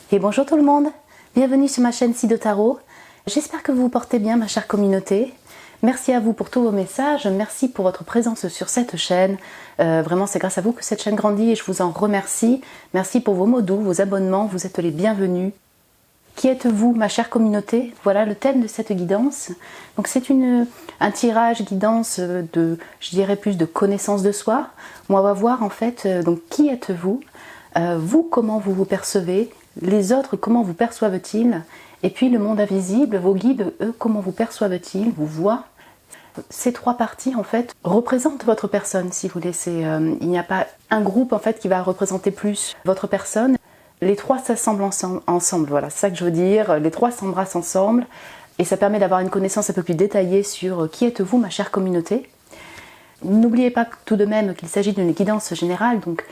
Et bonjour tout le monde, bienvenue sur ma chaîne Sido Tarot. J'espère que vous vous portez bien ma chère communauté. Merci à vous pour tous vos messages, merci pour votre présence sur cette chaîne. Vraiment c'est grâce à vous que cette chaîne grandit et je vous en remercie. Merci pour vos mots doux, vos abonnements, vous êtes les bienvenus. Qui êtes-vous ma chère communauté? Voilà le thème de cette guidance. Donc c'est un tirage guidance de, je dirais plus de connaissance de soi. On va voir en fait, donc qui êtes-vous? Vous, comment vous vous percevez? Les autres, comment vous perçoivent-ils? Et puis le monde invisible, vos guides, eux, comment vous perçoivent-ils, vous voient? Ces trois parties, en fait, représentent votre personne, si vous voulez. Il n'y a pas un groupe, en fait, qui va représenter plus votre personne. Les trois s'assemblent ensemble, voilà, c'est ça que je veux dire. Les trois s'embrassent ensemble. Et ça permet d'avoir une connaissance un peu plus détaillée sur qui êtes-vous, ma chère communauté. N'oubliez pas tout de même qu'il s'agit d'une guidance générale, donc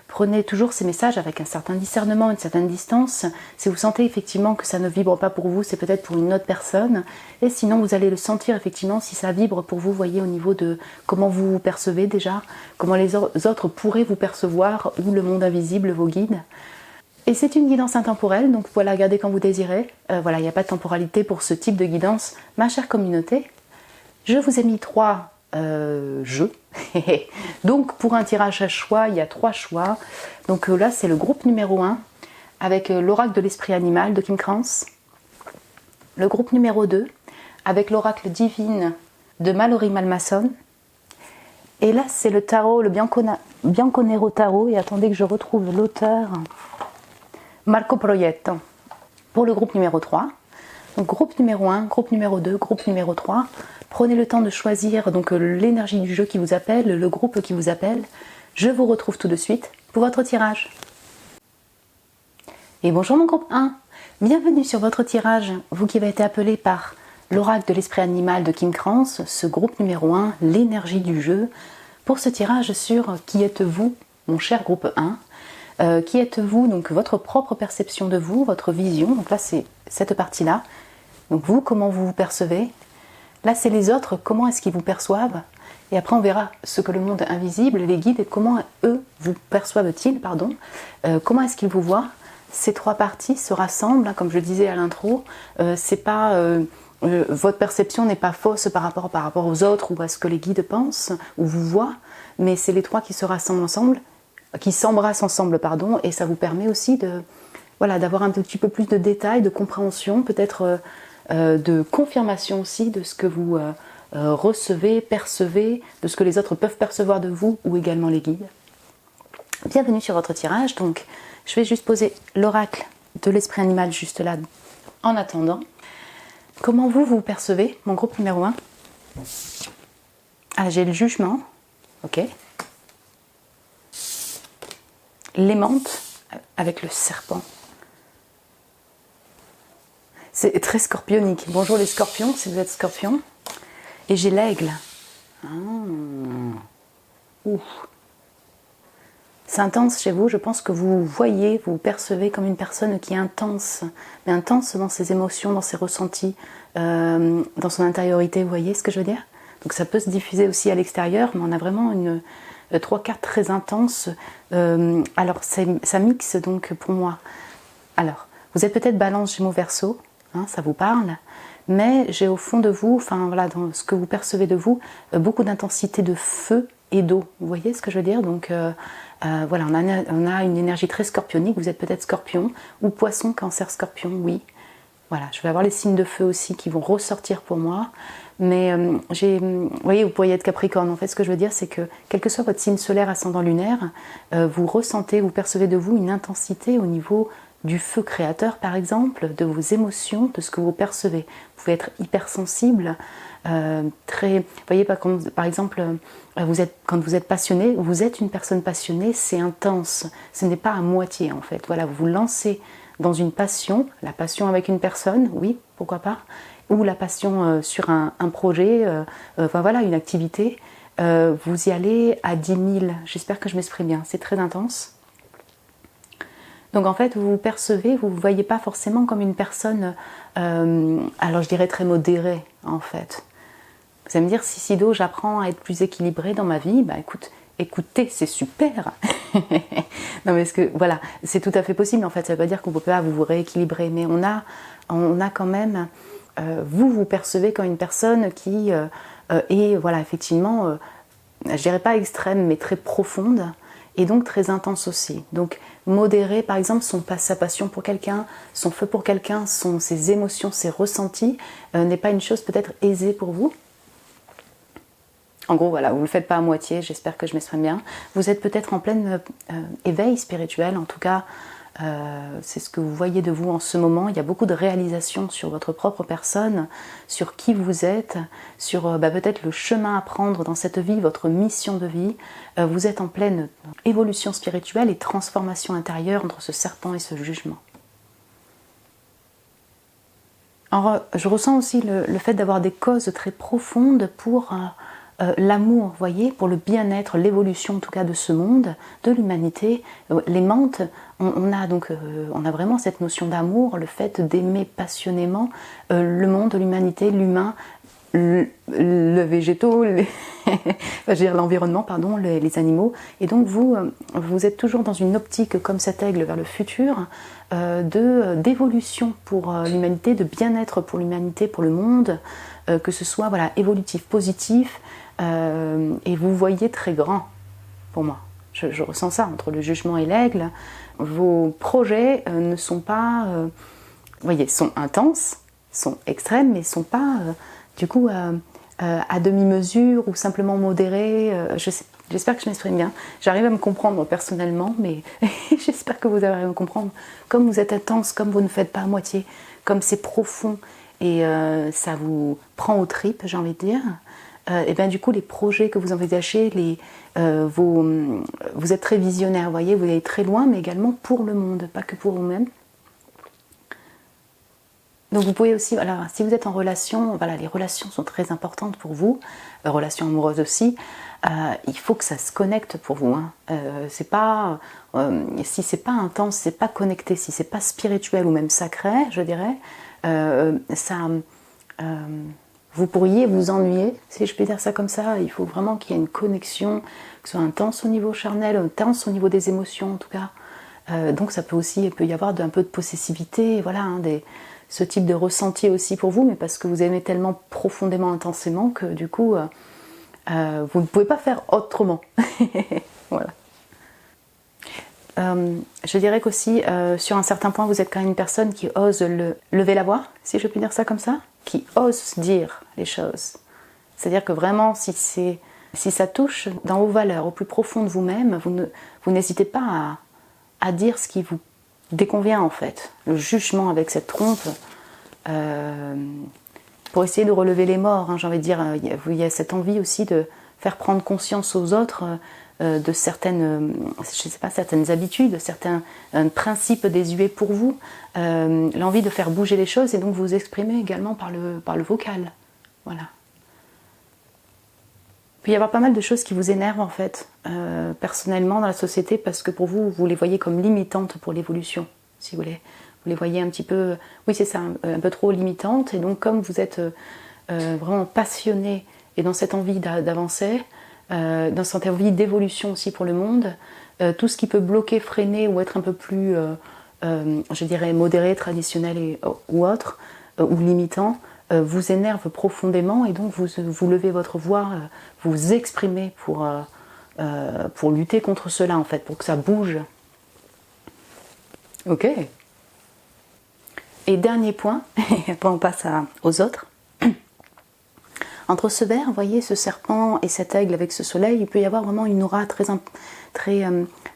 prenez toujours ces messages avec un certain discernement, une certaine distance. Si vous sentez effectivement que ça ne vibre pas pour vous, c'est peut-être pour une autre personne. Et sinon, vous allez le sentir effectivement si ça vibre pour vous, voyez, au niveau de comment vous vous percevez déjà, comment les autres pourraient vous percevoir, ou le monde invisible, vos guides. Et c'est une guidance intemporelle, donc voilà, regardez quand vous désirez. Voilà, il n'y a pas de temporalité pour ce type de guidance. Ma chère communauté, je vous ai mis trois jeux. Donc pour un tirage à choix, il y a trois choix. Donc là c'est le groupe numéro 1 avec l'oracle de l'esprit animal de Kim Krans. Le groupe numéro 2 avec l'oracle divine de Mallory Malmason. Et là c'est le tarot, le Bianconero Tarot. Et attendez que je retrouve l'auteur, Marco Proietto. Pour le groupe numéro 3. Donc groupe numéro 1, groupe numéro 2, groupe numéro 3. Prenez le temps de choisir donc l'énergie du jeu qui vous appelle, le groupe qui vous appelle. Je vous retrouve tout de suite pour votre tirage. Et bonjour mon groupe 1, bienvenue sur votre tirage, vous qui avez été appelé par l'oracle de l'esprit animal de Kim Krans, ce groupe numéro 1, l'énergie du jeu, pour ce tirage sur qui êtes-vous, mon cher groupe 1. Qui êtes-vous, donc votre propre perception de vous, votre vision, donc là c'est cette partie-là. Donc vous, comment vous vous percevez? Là c'est les autres, comment est-ce qu'ils vous perçoivent? Et après on verra ce que le monde invisible, les guides, et comment eux vous perçoivent-ils, pardon. Comment est-ce qu'ils vous voient? Ces trois parties se rassemblent, hein, comme je disais à l'intro, c'est pas... votre perception n'est pas fausse par rapport aux autres ou à ce que les guides pensent ou vous voient, mais c'est les trois qui se rassemblent ensemble, qui s'embrassent ensemble, pardon, et ça vous permet aussi de, voilà, d'avoir un petit peu plus de détails, de compréhension, peut-être de confirmation aussi de ce que vous recevez, percevez, de ce que les autres peuvent percevoir de vous ou également les guides. Bienvenue sur votre tirage. Donc, je vais juste poser l'oracle de l'esprit animal juste là en attendant. Comment vous percevez, mon groupe numéro 1? Ah, j'ai le jugement, ok. L'aimante avec le serpent. C'est très scorpionique. Bonjour les scorpions, si vous êtes scorpion. Et j'ai l'aigle. C'est intense chez vous, je pense que vous voyez, vous percevez comme une personne qui est intense, mais intense dans ses émotions, dans ses ressentis, dans son intériorité, vous voyez ce que je veux dire? Donc ça peut se diffuser aussi à l'extérieur, mais on a vraiment trois cartes très intenses. Alors ça mixe donc pour moi. Alors, vous êtes peut-être Balance, Gémeaux, Verseau, hein, ça vous parle, mais j'ai au fond de vous, enfin voilà, dans ce que vous percevez de vous, beaucoup d'intensité de feu et d'eau. Vous voyez ce que je veux dire? Donc voilà, on a une énergie très scorpionique. Vous êtes peut-être Scorpion ou Poisson, Cancer, Scorpion, oui. Voilà, je vais avoir les signes de feu aussi qui vont ressortir pour moi. Mais vous voyez, vous pourriez être Capricorne. En fait, ce que je veux dire, c'est que quel que soit votre signe solaire, ascendant lunaire, vous ressentez, vous percevez de vous une intensité au niveau du feu créateur, par exemple, de vos émotions, de ce que vous percevez. Vous pouvez être hypersensible, très... Vous voyez, par exemple, quand vous êtes passionné, vous êtes une personne passionnée, c'est intense. Ce n'est pas à moitié, en fait. Voilà, vous vous lancez dans une passion, la passion avec une personne, oui, pourquoi pas, ou la passion sur un projet, enfin voilà, une activité, vous y allez à 10 000. J'espère que je m'exprime bien, c'est très intense. Donc en fait, vous vous percevez, vous ne vous voyez pas forcément comme une personne, alors je dirais très modérée, en fait. Vous allez me dire, si Sido, j'apprends à être plus équilibrée dans ma vie, bah écoute, écoutez, c'est super. Non mais voilà, c'est tout à fait possible en fait, ça veut pas dire qu'on peut pas vous rééquilibrer, mais on a quand même, vous percevez comme une personne qui est, voilà, effectivement, je dirais pas extrême, mais très profonde, et donc très intense aussi. Donc modérer par exemple sa passion pour quelqu'un, son feu pour quelqu'un, ses émotions, ses ressentis, n'est pas une chose peut-être aisée pour vous. En gros, voilà, vous ne le faites pas à moitié, j'espère que je m'exprime bien. Vous êtes peut-être en plein éveil spirituel, en tout cas, c'est ce que vous voyez de vous en ce moment. Il y a beaucoup de réalisations sur votre propre personne, sur qui vous êtes, sur peut-être le chemin à prendre dans cette vie, votre mission de vie. Vous êtes en pleine évolution spirituelle et transformation intérieure entre ce serpent et ce jugement. Alors, je ressens aussi le fait d'avoir des causes très profondes pour l'amour, vous voyez, pour le bien-être, l'évolution en tout cas de ce monde, de l'humanité. Les mantes, on a vraiment cette notion d'amour, le fait d'aimer passionnément le monde, l'humanité, l'humain, le végétaux, l'environnement, pardon, les animaux. Et donc vous êtes toujours dans une optique comme cet aigle vers le futur, d'évolution pour l'humanité, de bien-être pour l'humanité, pour le monde, que ce soit voilà, évolutif, positif, et vous voyez très grand pour moi. Je ressens ça entre le jugement et l'aigle. Vos projets ne sont pas, vous voyez, sont intenses, sont extrêmes, mais ne sont pas du coup à demi-mesure ou simplement modérés. J'espère que je m'exprime bien. J'arrive à me comprendre personnellement, mais j'espère que vous arrivez à me comprendre. Comme vous êtes intense, comme vous ne faites pas à moitié, comme c'est profond et ça vous prend aux tripes, j'ai envie de dire. Et bien du coup les projets que vous envisagez, vous êtes très visionnaire, vous voyez, vous allez très loin, mais également pour le monde, pas que pour vous-même. Donc vous pouvez aussi, voilà, si vous êtes en relation, voilà, les relations sont très importantes pour vous, relations amoureuses aussi, il faut que ça se connecte pour vous. Hein. Si c'est pas intense, si c'est pas connecté, si c'est pas spirituel ou même sacré, je dirais, vous pourriez vous ennuyer, si je peux dire ça comme ça. Il faut vraiment qu'il y ait une connexion, que ce soit intense au niveau charnel, intense au niveau des émotions en tout cas. Donc ça peut y avoir un peu de possessivité, voilà, hein, ce type de ressenti aussi pour vous, mais parce que vous aimez tellement profondément, intensément que du coup, vous ne pouvez pas faire autrement. Voilà. Je dirais qu'aussi, sur un certain point, vous êtes quand même une personne qui ose lever la voix, si je puis dire ça comme ça, qui ose dire les choses. C'est-à-dire que vraiment, si ça touche dans vos valeurs, au plus profond de vous-même, vous n'hésitez pas à dire ce qui vous déconvient en fait. Le jugement avec cette trompe, pour essayer de relever les morts, hein, j'ai envie de dire, il y a cette envie aussi de faire prendre conscience aux autres de certaines, je sais pas, certaines habitudes, certains principes désuets pour vous, l'envie de faire bouger les choses et donc vous exprimer également par le vocal. Voilà. Il peut y avoir pas mal de choses qui vous énervent en fait, personnellement dans la société, parce que pour vous, vous les voyez comme limitantes pour l'évolution, si vous voulez. Vous les voyez un petit peu, oui c'est ça, un peu trop limitantes, et donc comme vous êtes vraiment passionné et dans cette envie d'avancer, dans cette envie d'évolution aussi pour le monde, tout ce qui peut bloquer, freiner ou être un peu plus, je dirais, modéré, traditionnel ou autre, ou limitant, vous énerve profondément, et donc vous levez votre voix, vous exprimez pour lutter contre cela en fait, pour que ça bouge. Ok. Et dernier point, et après on passe aux autres. Entre ce ver, vous voyez, ce serpent et cet aigle avec ce soleil, il peut y avoir vraiment une aura très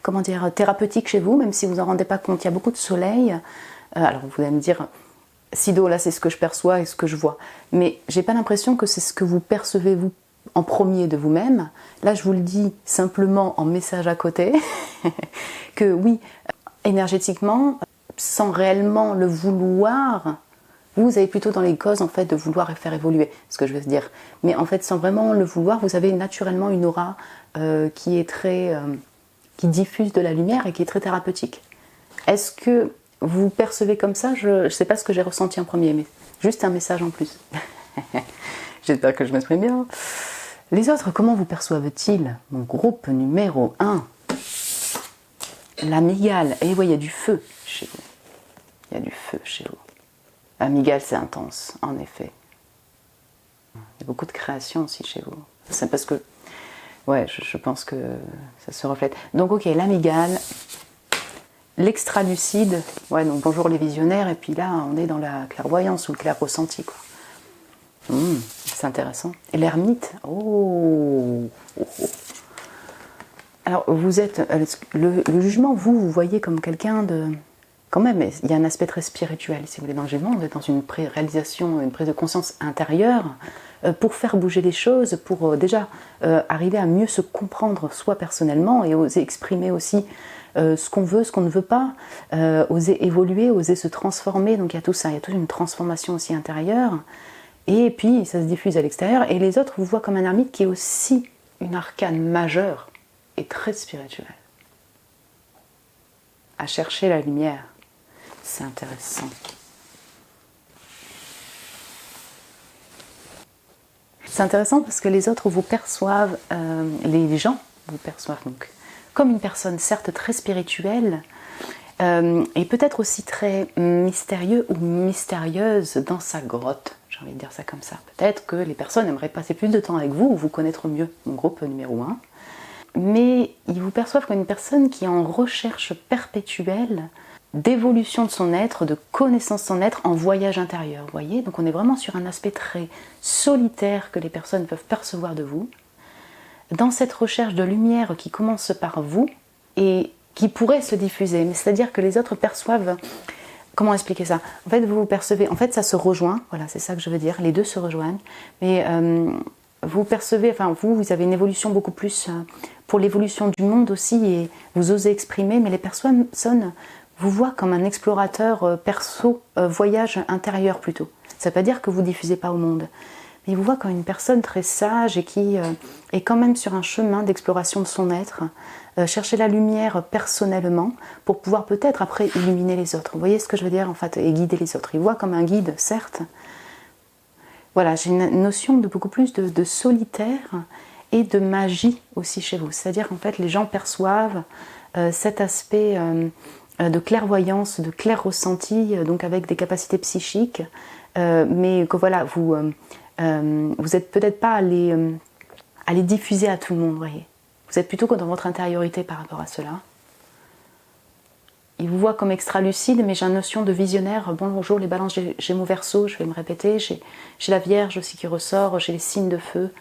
comment dire, thérapeutique chez vous, même si vous en rendez pas compte. Il y a beaucoup de soleil. Alors vous allez me dire, Sido, là c'est ce que je perçois et ce que je vois. Mais j'ai pas l'impression que c'est ce que vous percevez vous en premier de vous-même. Là je vous le dis simplement en message à côté, que oui, énergétiquement, sans réellement le vouloir, vous avez plutôt dans les causes en fait de vouloir faire évoluer, ce que je veux dire. Mais en fait, sans vraiment le vouloir, vous avez naturellement une aura qui est qui diffuse de la lumière et qui est très thérapeutique. Est-ce que vous percevez comme ça? Je ne sais pas ce que j'ai ressenti en premier, mais juste un message en plus. J'espère que je m'exprime bien. Les autres, comment vous perçoivent-ils? Mon groupe numéro 1. L'amygale. Et oui, il y a du feu chez vous. Il y a du feu chez vous. L'amygale, c'est intense, en effet. Il y a beaucoup de création aussi chez vous. C'est parce que, ouais, je pense que ça se reflète. Donc, ok, l'amygale, l'extra-lucide. Ouais, donc bonjour les visionnaires. Et puis là, on est dans la clairvoyance ou le clair ressenti, quoi. C'est intéressant. Et l'ermite, oh. Alors, vous êtes, le jugement, vous voyez comme quelqu'un de... Quand même, il y a un aspect très spirituel, si vous voulez, dans le jugement. Vous êtes dans une réalisation, une prise de conscience intérieure pour faire bouger les choses, pour déjà arriver à mieux se comprendre soi personnellement et oser exprimer aussi ce qu'on veut, ce qu'on ne veut pas, oser évoluer, oser se transformer. Donc il y a tout ça, il y a toute une transformation aussi intérieure. Et puis, ça se diffuse à l'extérieur. Et les autres vous voient comme un ermite qui est aussi une arcane majeure et très spirituelle. À chercher la lumière. C'est intéressant. C'est intéressant parce que les autres vous perçoivent, les gens vous perçoivent donc comme une personne certes très spirituelle, et peut-être aussi très mystérieux ou mystérieuse dans sa grotte. J'ai envie de dire ça comme ça. Peut-être que les personnes aimeraient passer plus de temps avec vous ou vous connaître mieux, mon groupe numéro 1. Mais ils vous perçoivent comme une personne qui est en recherche perpétuelle d'évolution de son être, de connaissance de son être en voyage intérieur. Vous voyez, donc on est vraiment sur un aspect très solitaire que les personnes peuvent percevoir de vous, dans cette recherche de lumière qui commence par vous et qui pourrait se diffuser. Mais c'est-à-dire que les autres perçoivent... Comment expliquer ça? En fait, vous percevez... En fait, ça se rejoint. Voilà, c'est ça que je veux dire. Les deux se rejoignent. Mais vous percevez... Enfin, vous avez une évolution beaucoup plus... pour l'évolution du monde aussi. Et vous osez exprimer. Mais les personnes vous voient comme un explorateur perso, voyage intérieur plutôt. Ça ne veut pas dire que vous ne diffusez pas au monde. Mais ils vous voient comme une personne très sage et qui est quand même sur un chemin d'exploration de son être. Chercher la lumière personnellement pour pouvoir peut-être après illuminer les autres. Vous voyez ce que je veux dire en fait, et guider les autres. Ils voient comme un guide, certes. Voilà, j'ai une notion de beaucoup plus de solitaire et de magie aussi chez vous. C'est-à-dire qu'en fait, les gens perçoivent cet aspect de clairvoyance, de clair ressenti, donc avec des capacités psychiques, mais que voilà, vous n'êtes peut-être pas à les diffuser à tout le monde, vous voyez. Vous êtes plutôt dans votre intériorité par rapport à cela. Il vous voit comme extra-lucide, mais j'ai une notion de visionnaire. Bonjour les balances Gémeaux Verseau, je vais me répéter. J'ai la Vierge aussi qui ressort, j'ai les signes de feu.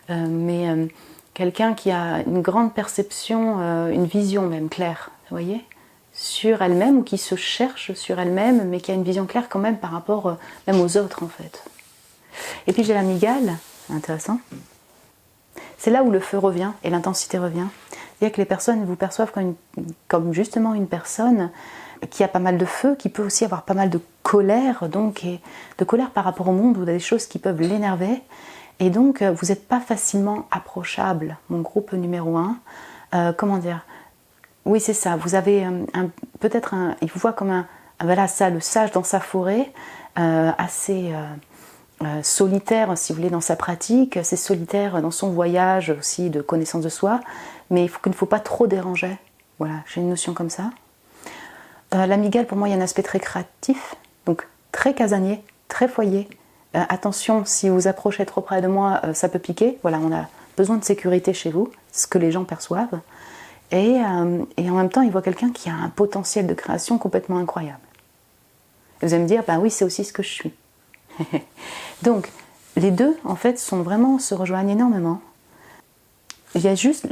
Mais quelqu'un qui a une grande perception, une vision même claire, vous voyez, sur elle-même, ou qui se cherche sur elle-même, mais qui a une vision claire quand même par rapport même aux autres en fait. Et puis j'ai l'amygale, intéressant. C'est là où le feu revient et l'intensité revient. C'est-à-dire que les personnes vous perçoivent comme justement une personne qui a pas mal de feu, qui peut aussi avoir pas mal de colère, donc, et de colère par rapport au monde, ou des choses qui peuvent l'énerver. Et donc, vous n'êtes pas facilement approchable, mon groupe numéro 1. Comment dire? Oui, c'est ça. Vous avez peut-être il vous voit comme voilà, ça, le sage dans sa forêt, assez... solitaire si vous voulez dans sa pratique, c'est solitaire dans son voyage aussi de connaissance de soi, mais il ne faut pas trop déranger. Voilà, j'ai une notion comme ça. L'amygale, pour moi, il y a un aspect très créatif, donc très casanier, très foyer. Attention, si vous approchez trop près de moi, ça peut piquer. Voilà, on a besoin de sécurité chez vous, ce que les gens perçoivent. Et en même temps, il voit quelqu'un qui a un potentiel de création complètement incroyable. Et vous allez me dire, ben oui, c'est aussi ce que je suis. Donc, les deux, en fait, se rejoignent énormément. Il y a juste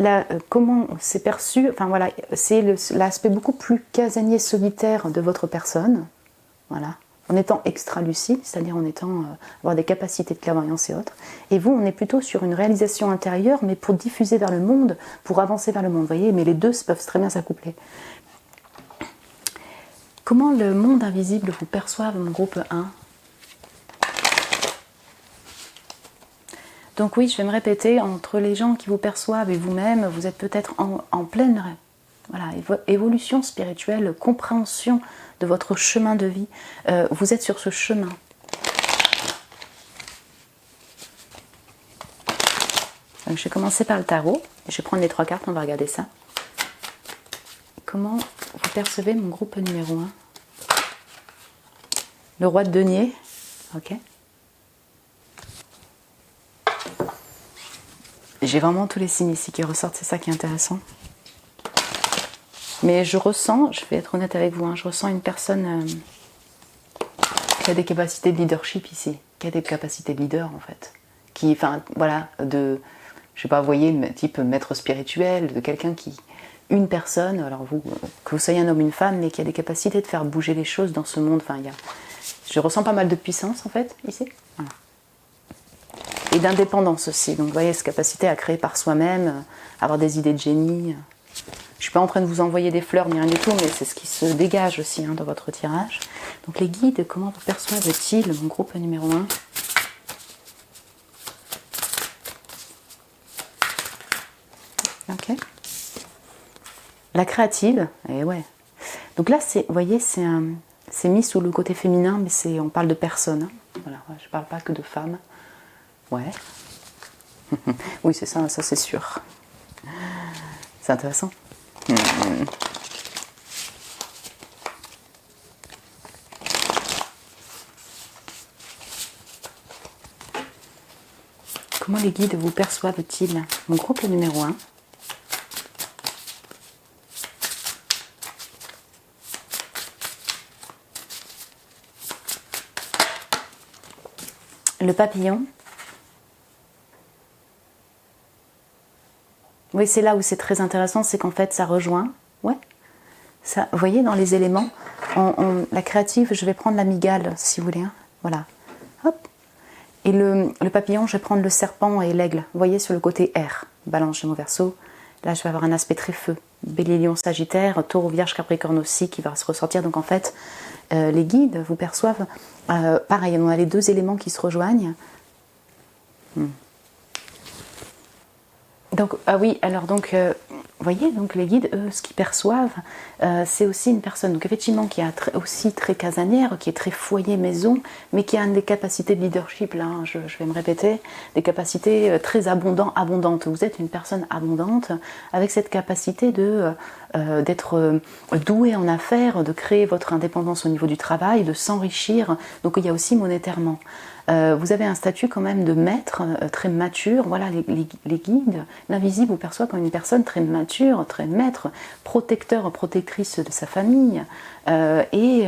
comment c'est perçu, enfin voilà, c'est l'aspect beaucoup plus casanier, solitaire de votre personne, voilà, en étant extra-lucide, c'est-à-dire en étant, avoir des capacités de clairvoyance et autres. Et vous, on est plutôt sur une réalisation intérieure, mais pour diffuser vers le monde, pour avancer vers le monde, vous voyez, mais les deux peuvent très bien s'accoupler. Comment le monde invisible vous perçoit, mon groupe 1 ? Donc oui, je vais me répéter, entre les gens qui vous perçoivent et vous-même, vous êtes peut-être en pleine évolution spirituelle, compréhension de votre chemin de vie. Vous êtes sur ce chemin. Donc je vais commencer par le tarot. Je vais prendre les 3 cartes, on va regarder ça. Comment vous percevez mon groupe numéro 1? Le roi de denier. Ok. J'ai vraiment tous les signes ici qui ressortent, c'est ça qui est intéressant. Mais je ressens, je vais être honnête avec vous, hein, je ressens une personne qui a des capacités de leadership ici, qui a des capacités de leader en fait. Qui, enfin, voilà, je sais pas, vous voyez, type maître spirituel, de quelqu'un qui, une personne, alors vous, que vous soyez un homme ou une femme, mais qui a des capacités de faire bouger les choses dans ce monde. Enfin, je ressens pas mal de puissance en fait, ici. Voilà. Et d'indépendance aussi. Donc vous voyez, cette capacité à créer par soi-même, avoir des idées de génie. Je ne suis pas en train de vous envoyer des fleurs ni rien du tout, mais c'est ce qui se dégage aussi dans votre tirage. Donc les guides, comment vous perçoivent-ils mon groupe numéro 1? Ok. La créative, et ouais. Donc là, vous voyez, c'est mis sous le côté féminin, mais on parle de personnes. Hein. Voilà, je ne parle pas que de femmes. Ouais. Oui, c'est ça c'est sûr. C'est intéressant. Comment les guides vous perçoivent-ils? Mon groupe numéro 1. Le papillon. Oui, c'est là où c'est très intéressant, c'est qu'en fait ça rejoint. Ouais. Ça, vous voyez, dans les éléments, la créative, je vais prendre l'amygale, si vous voulez. Hein. Voilà. Hop. Et le papillon, je vais prendre le serpent et l'aigle. Vous voyez, sur le côté air. Balance, Gémeaux, Verseau. Là, je vais avoir un aspect très feu. Bélier, Lion, Sagittaire, Taureau, Vierge, Capricorne aussi, qui va se ressortir. Donc en fait, les guides vous perçoivent. Pareil, on a les 2 éléments qui se rejoignent. Donc, ah oui, alors donc, vous voyez, donc les guides, eux, ce qu'ils perçoivent, c'est aussi une personne, donc effectivement, qui est aussi très casanière, qui est très foyer maison, mais qui a des capacités de leadership, là, hein, je vais me répéter, des capacités très abondantes. Vous êtes une personne abondante, avec cette capacité d'être doué en affaires, de créer votre indépendance au niveau du travail, de s'enrichir, donc il y a aussi monétairement. Vous avez un statut quand même de maître, très mature. Voilà, les guides, l'invisible vous perçoit comme une personne très mature, très maître, protecteur, protectrice de sa famille, et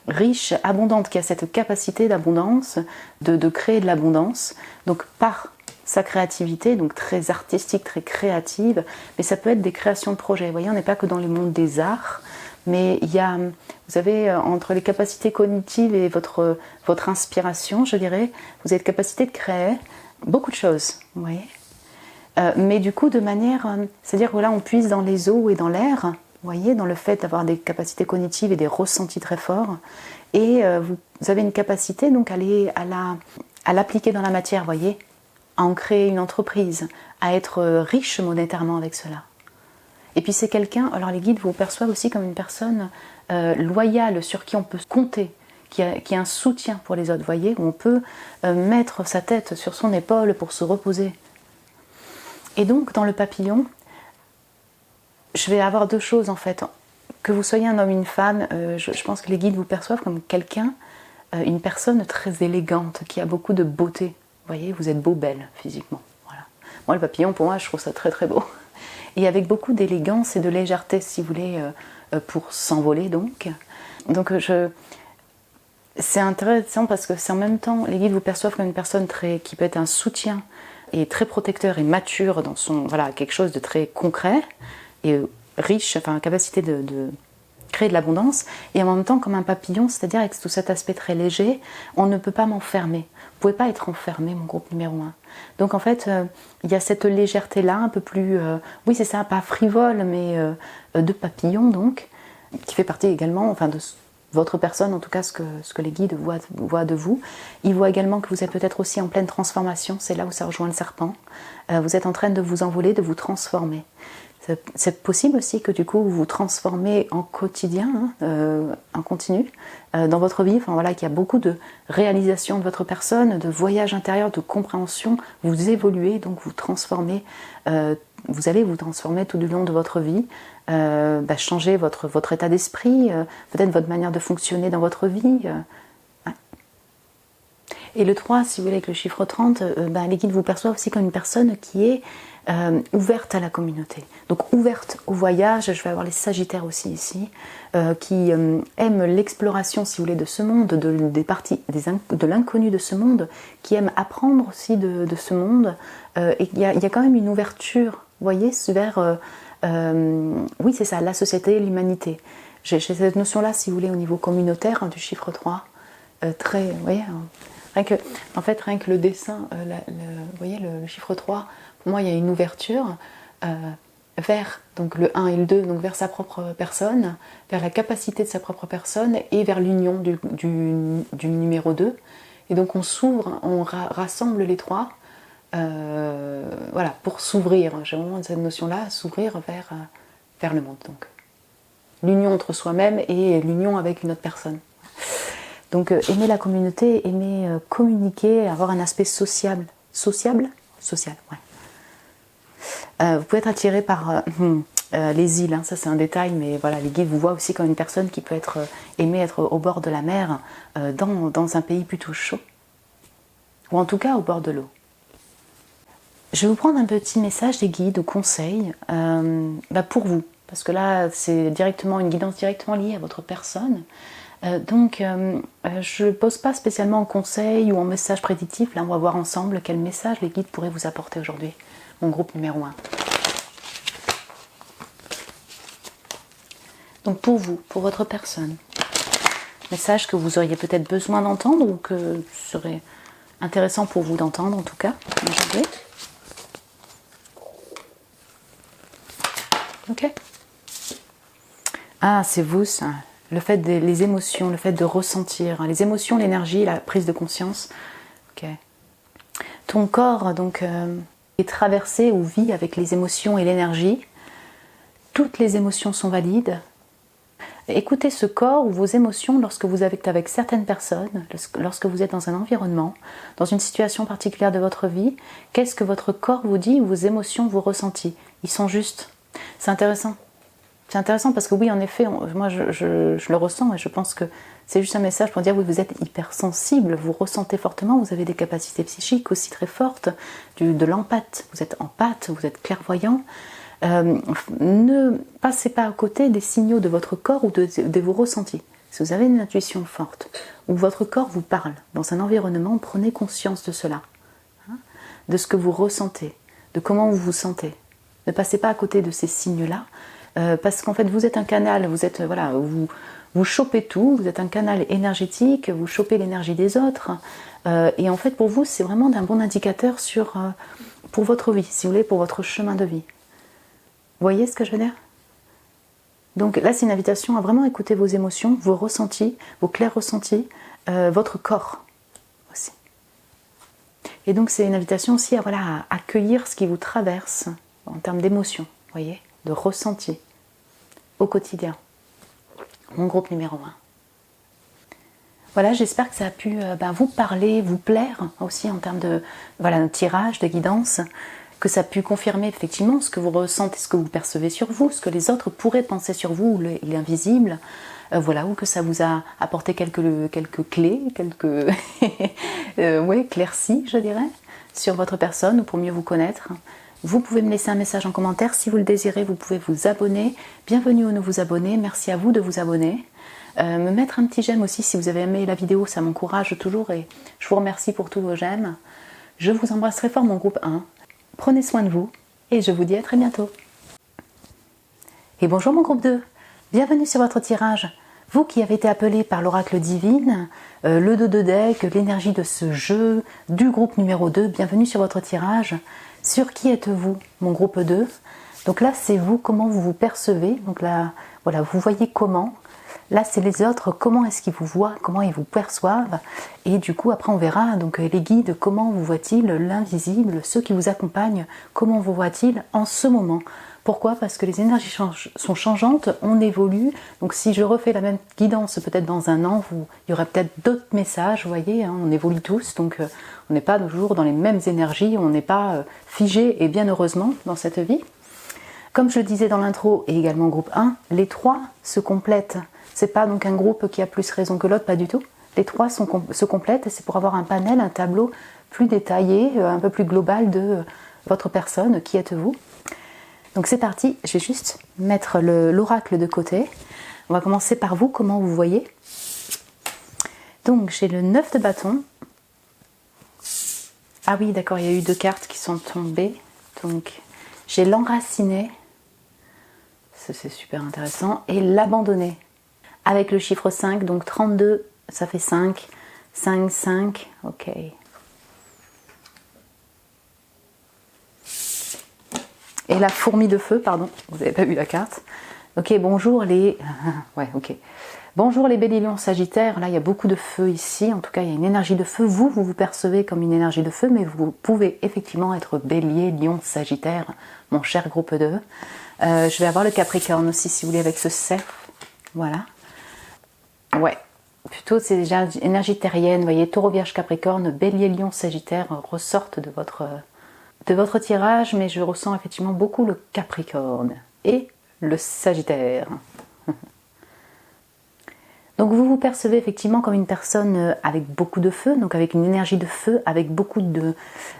riche, abondante, qui a cette capacité d'abondance, de créer de l'abondance. Donc par sa créativité, donc très artistique, très créative, mais ça peut être des créations de projets. Vous voyez, on n'est pas que dans le monde des arts, mais il y a, vous avez entre les capacités cognitives et votre inspiration, je dirais, vous avez la capacité de créer beaucoup de choses, vous voyez. Mais du coup, de manière, c'est-à-dire que là, on puise dans les eaux et dans l'air, vous voyez, dans le fait d'avoir des capacités cognitives et des ressentis très forts, et vous avez une capacité donc à l'appliquer dans la matière, vous voyez, à en créer une entreprise, à être riche monétairement avec cela. Et puis c'est quelqu'un, alors les guides vous perçoivent aussi comme une personne loyale, sur qui on peut compter, qui a un soutien pour les autres, vous voyez, où on peut mettre sa tête sur son épaule pour se reposer. Et donc dans le papillon, je vais avoir 2 choses en fait. Que vous soyez un homme ou une femme, je pense que les guides vous perçoivent comme quelqu'un, une personne très élégante, qui a beaucoup de beauté. Vous voyez, vous êtes beau, belle, physiquement. Voilà. Moi, le papillon, pour moi, je trouve ça très très beau. Et avec beaucoup d'élégance et de légèreté, si vous voulez, pour s'envoler donc. Donc c'est intéressant parce que c'est en même temps, les guides vous perçoivent comme une personne qui peut être un soutien et très protecteur et mature dans son, voilà, quelque chose de très concret et riche, enfin capacité de créer de l'abondance, et en même temps comme un papillon, c'est-à-dire avec tout cet aspect très léger, on ne peut pas m'enfermer. Vous ne pouvez pas être enfermé, mon groupe numéro 1. Donc en fait, il y a cette légèreté-là, un peu plus, oui c'est ça, pas frivole, mais de papillon donc, qui fait partie également, enfin de votre personne, en tout cas ce que les guides voient de vous. Ils voient également que vous êtes peut-être aussi en pleine transformation, c'est là où ça rejoint le serpent. Vous êtes en train de vous envoler, de vous transformer. C'est possible aussi que du coup vous vous transformez en quotidien, en continu, dans votre vie. Enfin voilà, qu'il y a beaucoup de réalisation de votre personne, de voyage intérieur, de compréhension. Vous évoluez, donc vous transformez. Vous allez vous transformer tout du long de votre vie, changer votre état d'esprit, peut-être votre manière de fonctionner dans votre vie. Ouais. Et le 3, si vous voulez, avec le chiffre 30, les guides vous perçoivent aussi comme une personne qui est ouverte à la communauté. Donc ouverte au voyage. Je vais avoir les Sagittaires aussi ici, qui aiment l'exploration, si vous voulez, de ce monde, de l'inconnu de ce monde, qui aiment apprendre aussi de ce monde. Et il y a quand même une ouverture, vous voyez, vers, oui c'est ça, la société, l'humanité. J'ai cette notion-là, si vous voulez, au niveau communautaire, du chiffre 3, très, vous voyez, rien que le dessin, vous voyez, le chiffre 3, pour moi, il y a une ouverture vers donc le 1 et le 2, donc vers sa propre personne, vers la capacité de sa propre personne et vers l'union du numéro 2. Et donc on s'ouvre, on rassemble les trois, voilà, pour s'ouvrir. J'ai vraiment cette notion-là, s'ouvrir vers le monde. Donc l'union entre soi-même et l'union avec une autre personne. Donc aimer la communauté, aimer communiquer, avoir un aspect social, ouais. Vous pouvez être attiré par les îles, hein, ça c'est un détail, mais voilà, les guides vous voient aussi comme une personne qui peut aimer être au bord de la mer, dans un pays plutôt chaud, ou en tout cas au bord de l'eau. Je vais vous prendre un petit message des guides ou conseils pour vous, parce que là c'est directement une guidance directement liée à votre personne. Donc je ne pose pas spécialement en conseil ou en message prédictif. Là on va voir ensemble quel message les guides pourraient vous apporter aujourd'hui. Mon groupe numéro 1. Donc pour vous, pour votre personne, message que vous auriez peut-être besoin d'entendre ou que ce serait intéressant pour vous d'entendre en tout cas aujourd'hui. Ok. Ah, c'est vous ça. Le fait les émotions, le fait de ressentir, les émotions, l'énergie, la prise de conscience. Ok. Ton corps donc est traversé ou vit avec les émotions et l'énergie. Toutes les émotions sont valides. Écoutez ce corps ou vos émotions lorsque vous êtes avec certaines personnes, lorsque vous êtes dans un environnement, dans une situation particulière de votre vie. Qu'est-ce que votre corps vous dit ou vos émotions, vos ressentis? Ils sont justes. C'est intéressant. C'est intéressant parce que oui, en effet, moi je le ressens et je pense que c'est juste un message pour dire oui, vous êtes hypersensible, vous ressentez fortement, vous avez des capacités psychiques aussi très fortes, de l'empathie, vous êtes empathe, vous êtes clairvoyant. Ne passez pas à côté des signaux de votre corps ou de vos ressentis. Si vous avez une intuition forte, ou votre corps vous parle dans un environnement, prenez conscience de cela, de ce que vous ressentez, de comment vous vous sentez. Ne passez pas à côté de ces signes-là, parce qu'en fait vous êtes un canal, vous chopez tout, vous êtes un canal énergétique, vous chopez l'énergie des autres, et en fait pour vous c'est vraiment un bon indicateur pour votre vie, si vous voulez, pour votre chemin de vie. Vous voyez ce que je veux dire? Donc là c'est une invitation à vraiment écouter vos émotions, vos ressentis, vos clairs ressentis, votre corps aussi. Et donc c'est une invitation aussi à accueillir ce qui vous traverse en termes d'émotions, vous voyez, de ressenti au quotidien. Mon groupe numéro 1. Voilà, j'espère que ça a pu vous parler, vous plaire aussi en termes de tirage, de guidance, que ça a pu confirmer effectivement ce que vous ressentez, ce que vous percevez sur vous, ce que les autres pourraient penser sur vous, l'invisible, ou que ça vous a apporté quelques clés, quelques éclaircies, je dirais, sur votre personne ou pour mieux vous connaître. Vous pouvez me laisser un message en commentaire si vous le désirez, vous pouvez vous abonner. Bienvenue aux nouveaux abonnés, merci à vous de vous abonner. Me mettre un petit j'aime aussi si vous avez aimé la vidéo, ça m'encourage toujours et je vous remercie pour tous vos j'aime. Je vous embrasse très fort mon groupe 1. Prenez soin de vous et je vous dis à très bientôt. Et bonjour mon groupe 2, bienvenue sur votre tirage. Vous qui avez été appelé par l'oracle divine, le 2 de deck, l'énergie de ce jeu, du groupe numéro 2, bienvenue sur votre tirage. Sur qui êtes-vous, mon groupe 2? Donc là, c'est vous, comment vous vous percevez. Donc là, voilà, vous voyez comment. Là, c'est les autres, comment est-ce qu'ils vous voient, comment ils vous perçoivent. Et du coup, après, on verra donc les guides, comment vous voient-ils, l'invisible, ceux qui vous accompagnent, comment vous voient-ils en ce moment. Pourquoi? Parce que les énergies sont changeantes, on évolue. Donc si je refais la même guidance peut-être dans un an, il y aura peut-être d'autres messages, vous voyez, hein, on évolue tous, donc on n'est pas toujours dans les mêmes énergies, on n'est pas figé, et bien heureusement dans cette vie. Comme je le disais dans l'intro et également au groupe 1, les trois se complètent. C'est pas donc un groupe qui a plus raison que l'autre, pas du tout. Les trois se complètent et c'est pour avoir un panel, un tableau plus détaillé, un peu plus global de votre personne, qui êtes-vous. Donc c'est parti, je vais juste mettre l'oracle de côté. On va commencer par vous, comment vous voyez. Donc j'ai le 9 de bâton. Ah oui, d'accord, il y a eu 2 cartes qui sont tombées. Donc j'ai l'enraciné, ça c'est super intéressant, et l'abandonné. Avec le chiffre 5, donc 32, ça fait 5, 5, 5, ok. Et la fourmi de feu, pardon, vous n'avez pas vu la carte. Ok, bonjour les... Ouais, ok. Bonjour les béliers, lions, sagittaires. Là, il y a beaucoup de feu ici. En tout cas, il y a une énergie de feu. Vous vous percevez comme une énergie de feu, mais vous pouvez effectivement être bélier, lion, sagittaire, mon cher groupe 2. Je vais avoir le capricorne aussi, si vous voulez, avec ce cerf. Voilà. Ouais. Plutôt, c'est déjà énergie terrienne. Vous voyez, taureau, vierge, capricorne, bélier, lion, sagittaire ressortent de votre tirage, mais je ressens effectivement beaucoup le Capricorne et le Sagittaire. Donc vous vous percevez effectivement comme une personne avec beaucoup de feu, donc avec une énergie de feu, avec beaucoup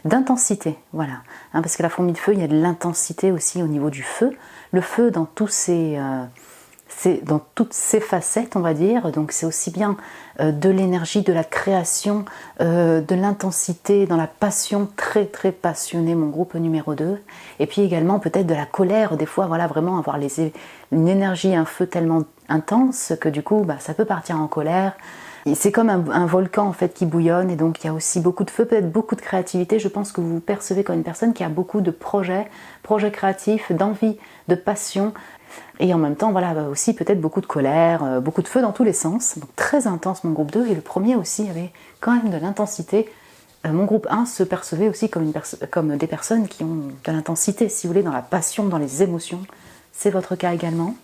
d'intensité, voilà. Hein, parce que la fourmi de feu, il y a de l'intensité aussi au niveau du feu. Le feu dans dans toutes ses facettes, on va dire. Donc c'est aussi bien de l'énergie, de la création, de l'intensité, dans la passion, très très passionné, mon groupe numéro 2. Et puis également peut-être de la colère, des fois, voilà, vraiment avoir une énergie, un feu tellement intense que du coup, ça peut partir en colère. C'est comme un volcan en fait qui bouillonne, et donc il y a aussi beaucoup de feu, peut-être beaucoup de créativité. Je pense que vous vous percevez comme une personne qui a beaucoup de projets créatifs, d'envie, de passion. Et en même temps, voilà, aussi peut-être beaucoup de colère, beaucoup de feu dans tous les sens. Donc très intense mon groupe 2, et le premier aussi avait quand même de l'intensité. Mon groupe 1 se percevait aussi comme des personnes qui ont de l'intensité, si vous voulez, dans la passion, dans les émotions. C'est votre cas également.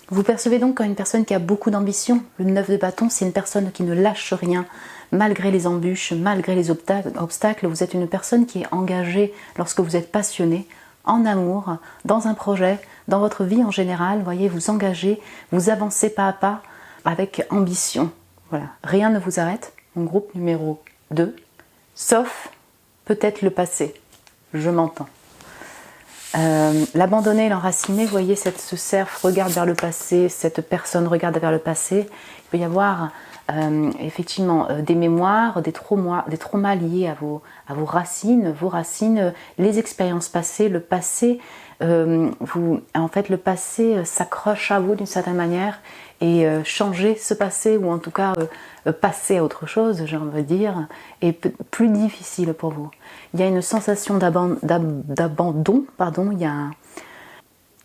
Vous percevez donc comme une personne qui a beaucoup d'ambition. Le 9 de bâton, c'est une personne qui ne lâche rien, malgré les embûches, malgré les obstacles. Vous êtes une personne qui est engagée lorsque vous êtes passionné, en amour, dans un projet, dans votre vie en général. Vous voyez, vous engagez, vous avancez pas à pas avec ambition. Voilà, rien ne vous arrête. Mon groupe numéro 2, sauf peut-être le passé. Je m'entends. L'abandonné, l'enraciné, vous voyez, ce cerf regarde vers le passé, cette personne regarde vers le passé. Il peut y avoir effectivement des mémoires, des traumas liés à vos racines, les expériences passées, le passé. En fait, le passé s'accroche à vous d'une certaine manière, et changer ce passé, ou en tout cas passer à autre chose, j'ai envie de dire, est plus difficile pour vous. Il y a une sensation d'abandon, pardon,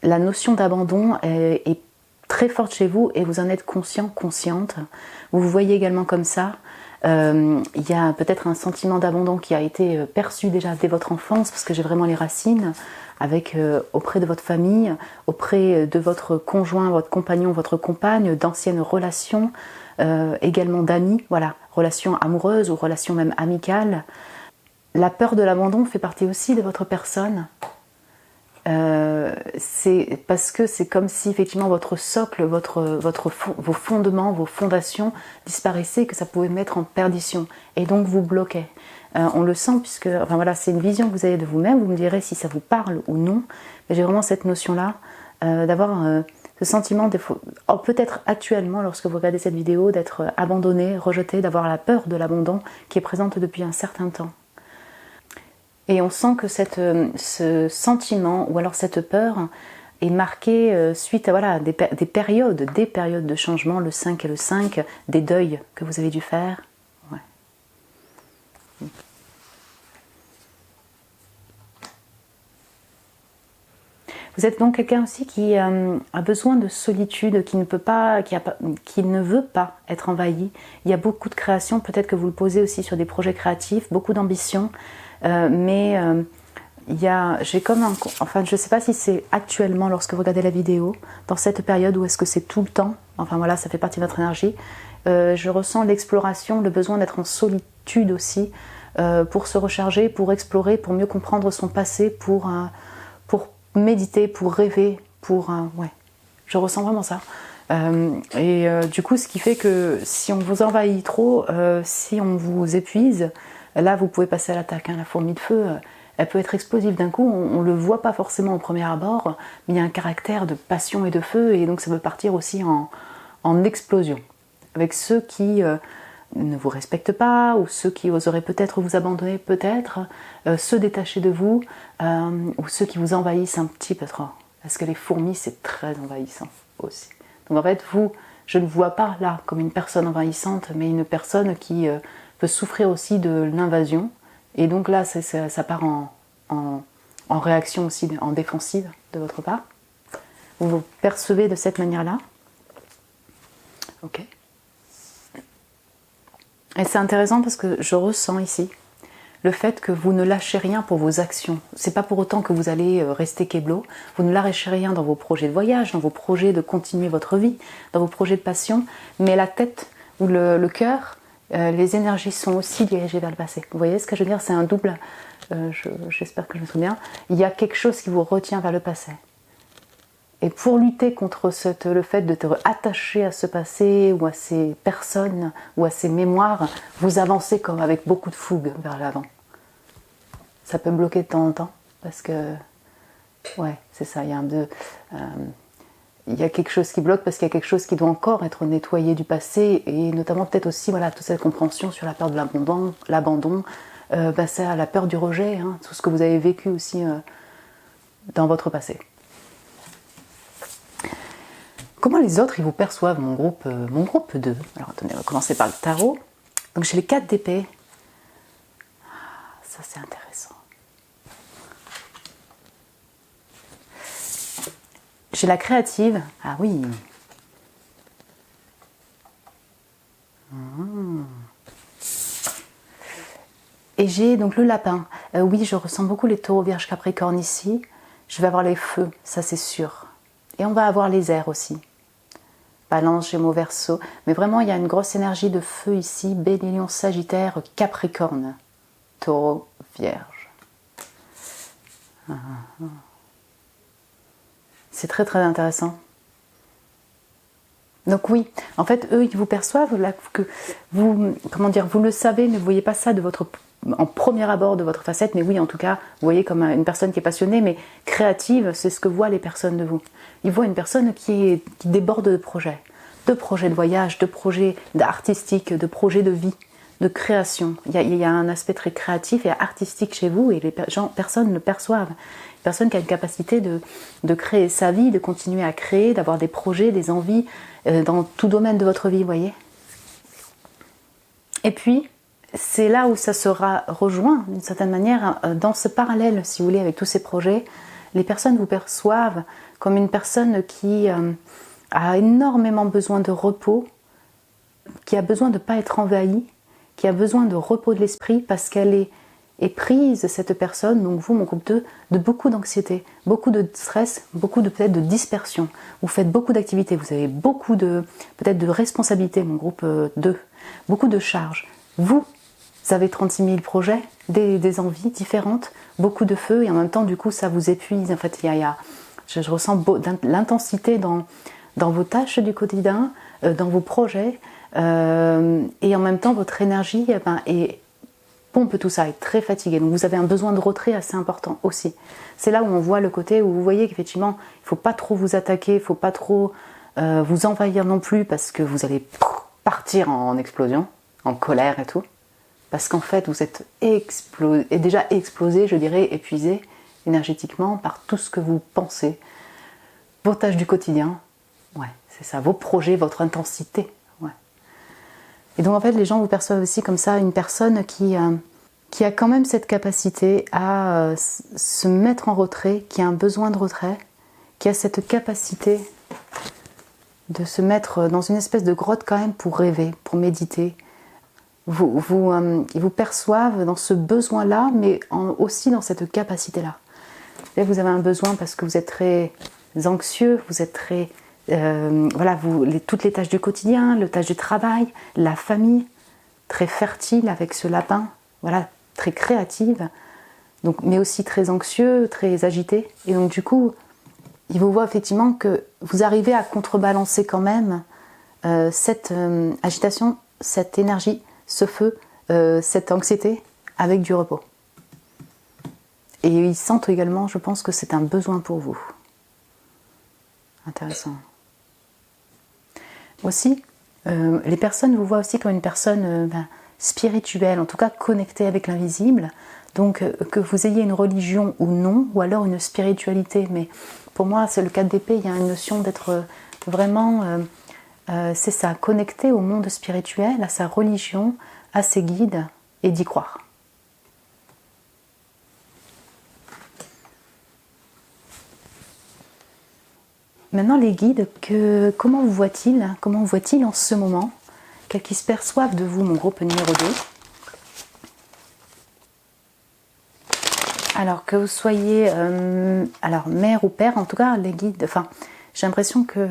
la notion d'abandon est très forte chez vous, et vous en êtes conscient, consciente. Vous vous voyez également comme ça. Il y a peut-être un sentiment d'abandon qui a été perçu déjà dès votre enfance, parce que j'ai vraiment les racines, auprès de votre famille, auprès de votre conjoint, votre compagnon, votre compagne, d'anciennes relations, également d'amis, voilà, relations amoureuses ou relations même amicales. La peur de l'abandon fait partie aussi de votre personne. C'est parce que c'est comme si effectivement votre socle, vos fondements, vos fondations disparaissaient, que ça pouvait mettre en perdition, et donc vous bloquez. On le sent, puisque voilà, c'est une vision que vous avez de vous-même. Vous me direz si ça vous parle ou non, mais j'ai vraiment cette notion-là d'avoir ce sentiment, peut-être actuellement, lorsque vous regardez cette vidéo, d'être abandonné, rejeté, d'avoir la peur de l'abandon qui est présente depuis un certain temps. Et on sent que ce sentiment, ou alors cette peur, est marqué suite à voilà, des périodes de changement, le 5 et le 5, des deuils que vous avez dû faire. Ouais. Vous êtes donc quelqu'un aussi qui a besoin de solitude, qui ne veut pas être envahi. Il y a beaucoup de création, peut-être que vous le posez aussi sur des projets créatifs, beaucoup d'ambition, mais j'ai comme un... Enfin, je ne sais pas si c'est actuellement lorsque vous regardez la vidéo, dans cette période, ou est-ce que c'est tout le temps. Enfin voilà, ça fait partie de votre énergie. Je ressens l'exploration, le besoin d'être en solitude aussi, pour se recharger, pour explorer, pour mieux comprendre son passé, pour méditer, pour rêver, ouais, je ressens vraiment ça. Du coup, ce qui fait que si on vous envahit trop, si on vous épuise, là vous pouvez passer à l'attaque. La fourmi de feu, elle peut être explosive d'un coup, on ne le voit pas forcément au premier abord, mais il y a un caractère de passion et de feu, et donc ça peut partir aussi en explosion. Avec ceux qui ne vous respectent pas, ou ceux qui oseraient peut-être vous abandonner, peut-être, se détacher de vous, ou ceux qui vous envahissent un petit peu trop. Parce que les fourmis, c'est très envahissant aussi. Donc en fait, je ne vous vois pas là comme une personne envahissante, mais une personne qui peut souffrir aussi de l'invasion. Et donc là, ça part en réaction aussi, en défensive de votre part. Vous vous percevez de cette manière-là. Ok. Et c'est intéressant parce que je ressens ici le fait que vous ne lâchez rien pour vos actions. C'est pas pour autant que vous allez rester kéblo. Vous ne lâchez rien dans vos projets de voyage, dans vos projets de continuer votre vie, dans vos projets de passion, mais la tête ou le cœur, les énergies sont aussi dirigées vers le passé. Vous voyez ce que je veux dire? C'est un double. J'espère que je me souviens bien. Il y a quelque chose qui vous retient vers le passé. Et pour lutter contre le fait de te attacher à ce passé ou à ces personnes ou à ces mémoires, vous avancez comme avec beaucoup de fougue vers l'avant. Ça peut bloquer de temps en temps parce que, ouais, c'est ça, il y a quelque chose qui bloque parce qu'il y a quelque chose qui doit encore être nettoyé du passé, et notamment peut-être aussi voilà, toute cette compréhension sur la peur de l'abandon, c'est la peur du rejet, tout ce que vous avez vécu aussi dans votre passé. Comment les autres ils vous perçoivent, mon groupe 2? Alors attendez, on va commencer par le tarot. Donc j'ai les 4 d'épée. Ça c'est intéressant. J'ai la créative. Ah oui. Et j'ai donc le lapin. Oui, je ressens beaucoup les taureaux, vierges, capricorne ici. Je vais avoir les feux, ça c'est sûr. Et on va avoir les airs aussi. Balance, Gémeaux, Verseau. Mais vraiment, il y a une grosse énergie de feu ici. Bélier, Lion, Sagittaire, Capricorne. Taureau, Vierge. C'est très très intéressant. Donc oui, en fait, eux, ils vous perçoivent là, que vous, vous le savez, ne voyez pas ça en premier abord de votre facette, mais oui, en tout cas, vous voyez comme une personne qui est passionnée, mais créative, c'est ce que voient les personnes de vous. Ils voient une personne qui déborde de projets de voyage, de projets artistiques, de projets de vie, de création. Il y a un aspect très créatif et artistique chez vous, et personnes le perçoivent. Une personne qui a une capacité de créer sa vie, de continuer à créer, d'avoir des projets, des envies, dans tout domaine de votre vie, vous voyez. Et puis, c'est là où ça sera rejoint, d'une certaine manière, dans ce parallèle, si vous voulez, avec tous ces projets. Les personnes vous perçoivent comme une personne qui a énormément besoin de repos, qui a besoin de ne pas être envahie, qui a besoin de repos de l'esprit, parce qu'elle est prise, cette personne, donc vous, mon groupe 2, de beaucoup d'anxiété, beaucoup de stress, peut-être de dispersion. Vous faites beaucoup d'activités, vous avez beaucoup peut-être de responsabilités, mon groupe 2, beaucoup de charges. Vous avez 36 000 projets, des envies différentes, beaucoup de feu, et en même temps, du coup, ça vous épuise. En fait, je ressens l'intensité dans vos tâches du quotidien, dans vos projets, et en même temps, votre énergie pompe tout ça, est très fatiguée. Donc vous avez un besoin de retrait assez important aussi. C'est là où on voit le côté où vous voyez qu'effectivement, il ne faut pas trop vous attaquer, il ne faut pas trop vous envahir non plus, parce que vous allez partir en explosion, en colère et tout. Parce qu'en fait, vous êtes déjà explosé, je dirais, épuisé énergétiquement par tout ce que vous pensez, vos tâches du quotidien, ouais, c'est ça, vos projets, votre intensité. Ouais. Et donc en fait, les gens vous perçoivent aussi comme ça, une personne qui a quand même cette capacité à se mettre en retrait, qui a un besoin de retrait, qui a cette capacité de se mettre dans une espèce de grotte quand même pour rêver, pour méditer, ils vous perçoivent dans ce besoin-là, mais aussi dans cette capacité-là. Vous avez un besoin parce que vous êtes très anxieux, vous êtes très... voilà, toutes les tâches du quotidien, les tâches du travail, la famille, très fertile avec ce lapin, voilà, très créative, donc, mais aussi très anxieux, très agité. Et donc du coup, il vous voit effectivement que vous arrivez à contrebalancer quand même cette agitation, cette énergie, ce feu, cette anxiété avec du repos. Et ils sentent également, je pense, que c'est un besoin pour vous. Intéressant. Aussi, les personnes vous voient aussi comme une personne spirituelle, en tout cas connectée avec l'invisible. Donc que vous ayez une religion ou non, ou alors une spiritualité. Mais pour moi, c'est le 4 d'épée, il y a une notion d'être vraiment, c'est ça, connecté au monde spirituel, à sa religion, à ses guides, et d'y croire. Maintenant, les guides, comment vous voient-ils? Comment vous voient-ils en ce moment? Quels qu'ils se perçoivent de vous, mon groupe numéro 2? Alors, que vous soyez alors mère ou père, en tout cas, les guides, enfin, j'ai l'impression que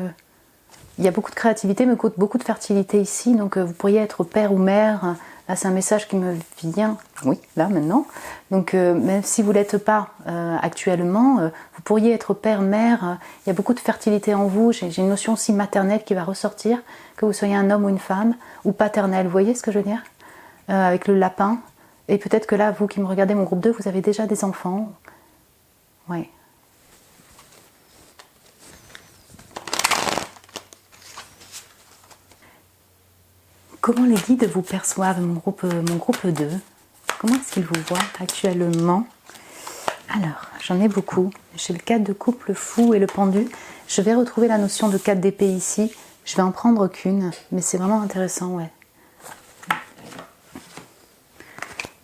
il y a beaucoup de créativité, mais beaucoup de fertilité ici, donc vous pourriez être père ou mère. Là, c'est un message qui me vient, oui, là, maintenant. Donc, même si vous ne l'êtes pas actuellement, vous pourriez être père, mère. Il y a beaucoup de fertilité en vous. J'ai une notion aussi maternelle qui va ressortir, que vous soyez un homme ou une femme, ou paternelle. Vous voyez ce que je veux dire? Avec le lapin. Et peut-être que là, vous qui me regardez, mon groupe 2, vous avez déjà des enfants. Oui. Comment les guides vous perçoivent, mon groupe 2? Comment est-ce qu'ils vous voient actuellement? Alors, j'en ai beaucoup. J'ai le 4 de coupe, le fou et le pendu. Je vais retrouver la notion de 4 d'épée ici. Je vais en prendre qu'une, mais c'est vraiment intéressant, ouais.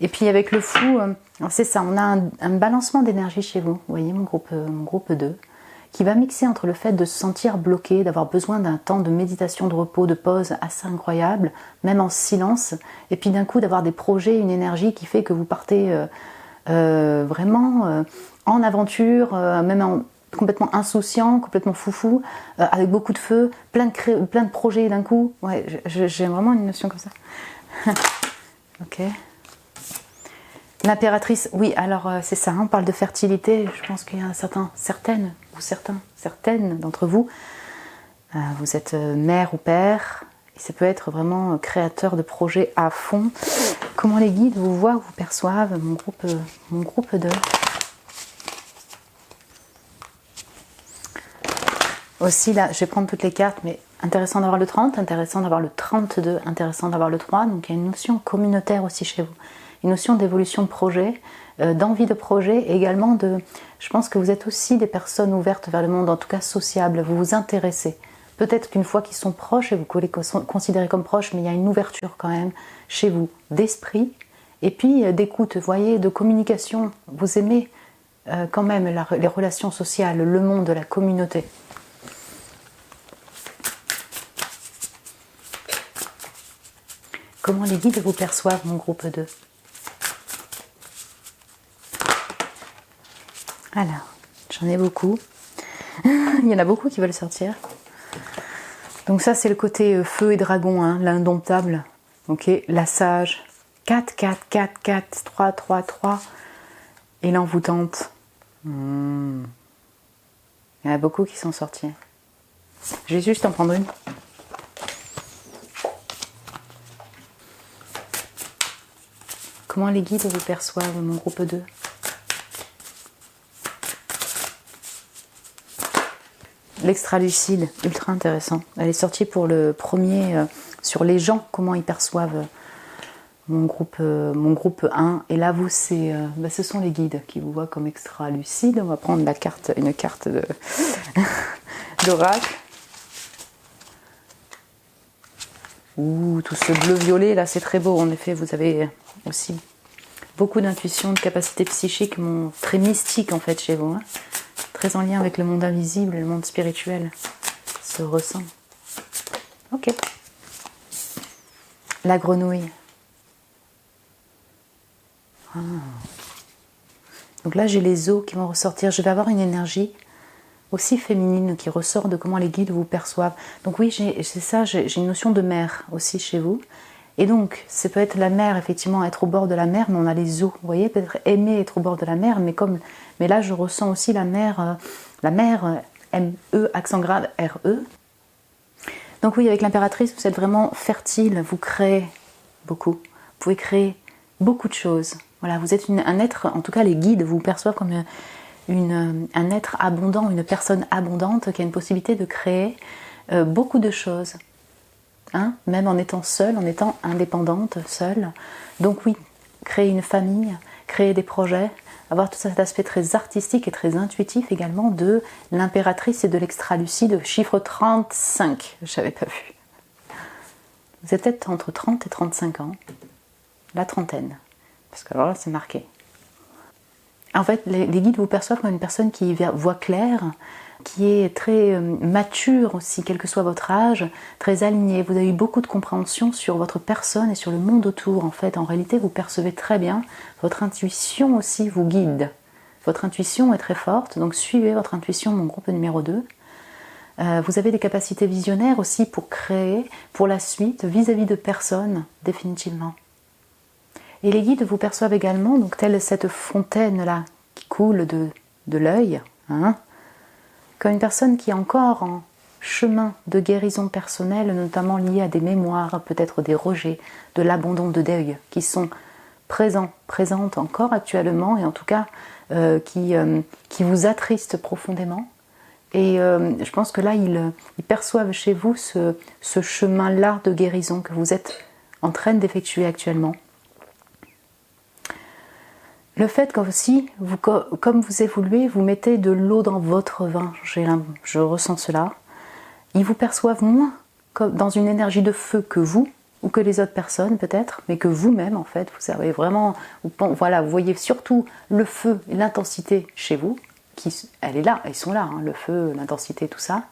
Et puis avec le fou, c'est ça, on a un balancement d'énergie chez vous, vous voyez, mon groupe 2, qui va mixer entre le fait de se sentir bloqué, d'avoir besoin d'un temps de méditation, de repos, de pause assez incroyable, même en silence, et puis d'un coup d'avoir des projets, une énergie qui fait que vous partez vraiment en aventure, même complètement insouciant, complètement foufou, avec beaucoup de feu, plein de projets d'un coup. Ouais, j'ai vraiment une notion comme ça. Ok. L'impératrice, oui, alors c'est ça, on parle de fertilité, je pense qu'il y a certaines d'entre vous, vous êtes mère ou père, et ça peut être vraiment créateur de projets à fond. Comment les guides vous voient, vous perçoivent, mon groupe 2. Aussi, là, je vais prendre toutes les cartes, mais intéressant d'avoir le 30, intéressant d'avoir le 32, intéressant d'avoir le 3, donc il y a une notion communautaire aussi chez vous. Une notion d'évolution de projet, d'envie de projet, et également je pense que vous êtes aussi des personnes ouvertes vers le monde, en tout cas sociables, vous vous intéressez. Peut-être qu'une fois qu'ils sont proches, et vous les considérez comme proches, mais il y a une ouverture quand même chez vous, d'esprit, et puis d'écoute, vous voyez, de communication. Vous aimez quand même les relations sociales, le monde, la communauté. Comment les guides vous perçoivent, mon groupe 2? Alors, j'en ai beaucoup. Il y en a beaucoup qui veulent sortir. Donc ça, c'est le côté feu et dragon, hein, l'indomptable. Ok, la sage. 4, 4, 4, 4, 3, 3, 3. Et l'envoûtante. Il y en a beaucoup qui sont sortis. Je vais juste en prendre une. Comment les guides vous perçoivent, mon groupe 2? L'extra-lucide, ultra intéressant. Elle est sortie pour le premier sur les gens, comment ils perçoivent mon groupe 1. Et là, vous, ce sont les guides qui vous voient comme extra-lucide. On va prendre une carte d'oracle. Ouh, tout ce bleu-violet, là, c'est très beau. En effet, vous avez aussi beaucoup d'intuition, de capacités psychiques, très mystiques en fait chez vous. Hein. Très en lien avec le monde invisible, le monde spirituel. Se ressent. Ok. La grenouille. Ah. Donc là, j'ai les os qui vont ressortir. Je vais avoir une énergie aussi féminine qui ressort de comment les guides vous perçoivent. Donc oui, c'est ça, j'ai une notion de mer aussi chez vous. Et donc, ça peut être la mer, effectivement, être au bord de la mer, mais on a les eaux. Vous voyez, peut-être aimer être au bord de la mer, mais là, je ressens aussi la mer, M-E, accent grave, R-E. Donc oui, avec l'impératrice, vous êtes vraiment fertile, vous créez beaucoup. Vous pouvez créer beaucoup de choses. Voilà, vous êtes un être, en tout cas les guides vous perçoivent comme un être abondant, une personne abondante qui a une possibilité de créer beaucoup de choses. Hein, même en étant seule, en étant indépendante, seule. Donc oui, créer une famille, créer des projets, avoir tout cet aspect très artistique et très intuitif également de l'impératrice et de l'extra-lucide, chiffre 35, je n'avais pas vu. Vous êtes peut-être entre 30 et 35 ans, la trentaine, parce que alors là c'est marqué. En fait, les guides vous perçoivent comme une personne qui voit clair, qui est très mature aussi, quel que soit votre âge, très alignée. Vous avez eu beaucoup de compréhension sur votre personne et sur le monde autour. En fait, en réalité, vous percevez très bien. Votre intuition aussi vous guide. Votre intuition est très forte, donc suivez votre intuition, mon groupe numéro 2. Vous avez des capacités visionnaires aussi pour créer, pour la suite, vis-à-vis de personnes, définitivement. Et les guides vous perçoivent également, donc telle cette fontaine-là qui coule de l'œil, hein, comme une personne qui est encore en chemin de guérison personnelle, notamment liée à des mémoires, peut-être des rejets, de l'abandon de deuil, qui sont présentes encore actuellement, et en tout cas qui vous attristent profondément. Et je pense que là, ils perçoivent chez vous ce chemin-là de guérison que vous êtes en train d'effectuer actuellement. Le fait qu'aussi, comme vous évoluez, vous mettez de l'eau dans votre vin, je ressens cela. Ils vous perçoivent moins comme dans une énergie de feu que vous, ou que les autres personnes peut-être, mais que vous-même en fait, vous savez vraiment, voilà, vous voyez surtout le feu et l'intensité chez vous, elle est là, ils sont là, hein, le feu, l'intensité, tout ça,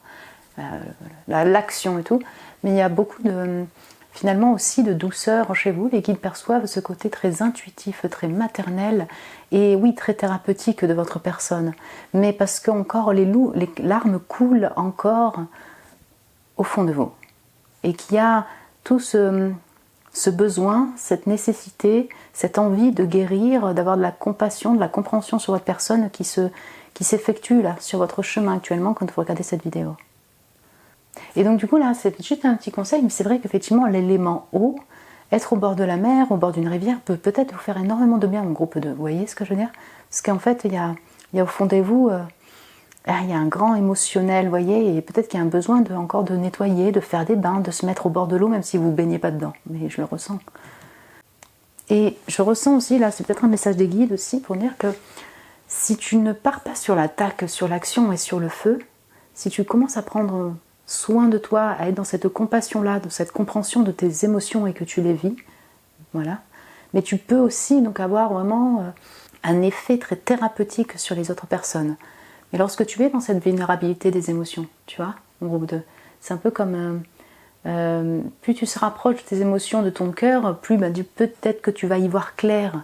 l'action et tout, mais il y a beaucoup de... Finalement aussi de douceur chez vous, les guides perçoivent ce côté très intuitif, très maternel et oui, très thérapeutique de votre personne. Mais parce que encore les larmes coulent encore au fond de vous. Et qu'il y a tout ce besoin, cette nécessité, cette envie de guérir, d'avoir de la compassion, de la compréhension sur votre personne qui s'effectue là, sur votre chemin actuellement quand vous regardez cette vidéo. Et donc du coup là, c'est juste un petit conseil, mais c'est vrai qu'effectivement l'élément eau, être au bord de la mer, au bord d'une rivière, peut peut-être vous faire énormément de bien, mon groupe 2. Vous voyez ce que je veux dire? Parce qu'en fait, il y a au fond de vous, il y a un grand émotionnel, vous voyez, et peut-être qu'il y a un besoin encore de nettoyer, de faire des bains, de se mettre au bord de l'eau, même si vous ne baignez pas dedans. Mais je le ressens. Et je ressens aussi, là, c'est peut-être un message des guides aussi, pour dire que si tu ne pars pas sur l'attaque, sur l'action et sur le feu, si tu commences à prendre soin de toi, à être dans cette compassion-là, dans cette compréhension de tes émotions et que tu les vis, voilà. Mais tu peux aussi donc avoir vraiment un effet très thérapeutique sur les autres personnes. Mais lorsque tu es dans cette vulnérabilité des émotions, tu vois, en groupe 2, c'est un peu comme plus tu se rapproches de tes émotions, de ton cœur, plus peut-être que tu vas y voir clair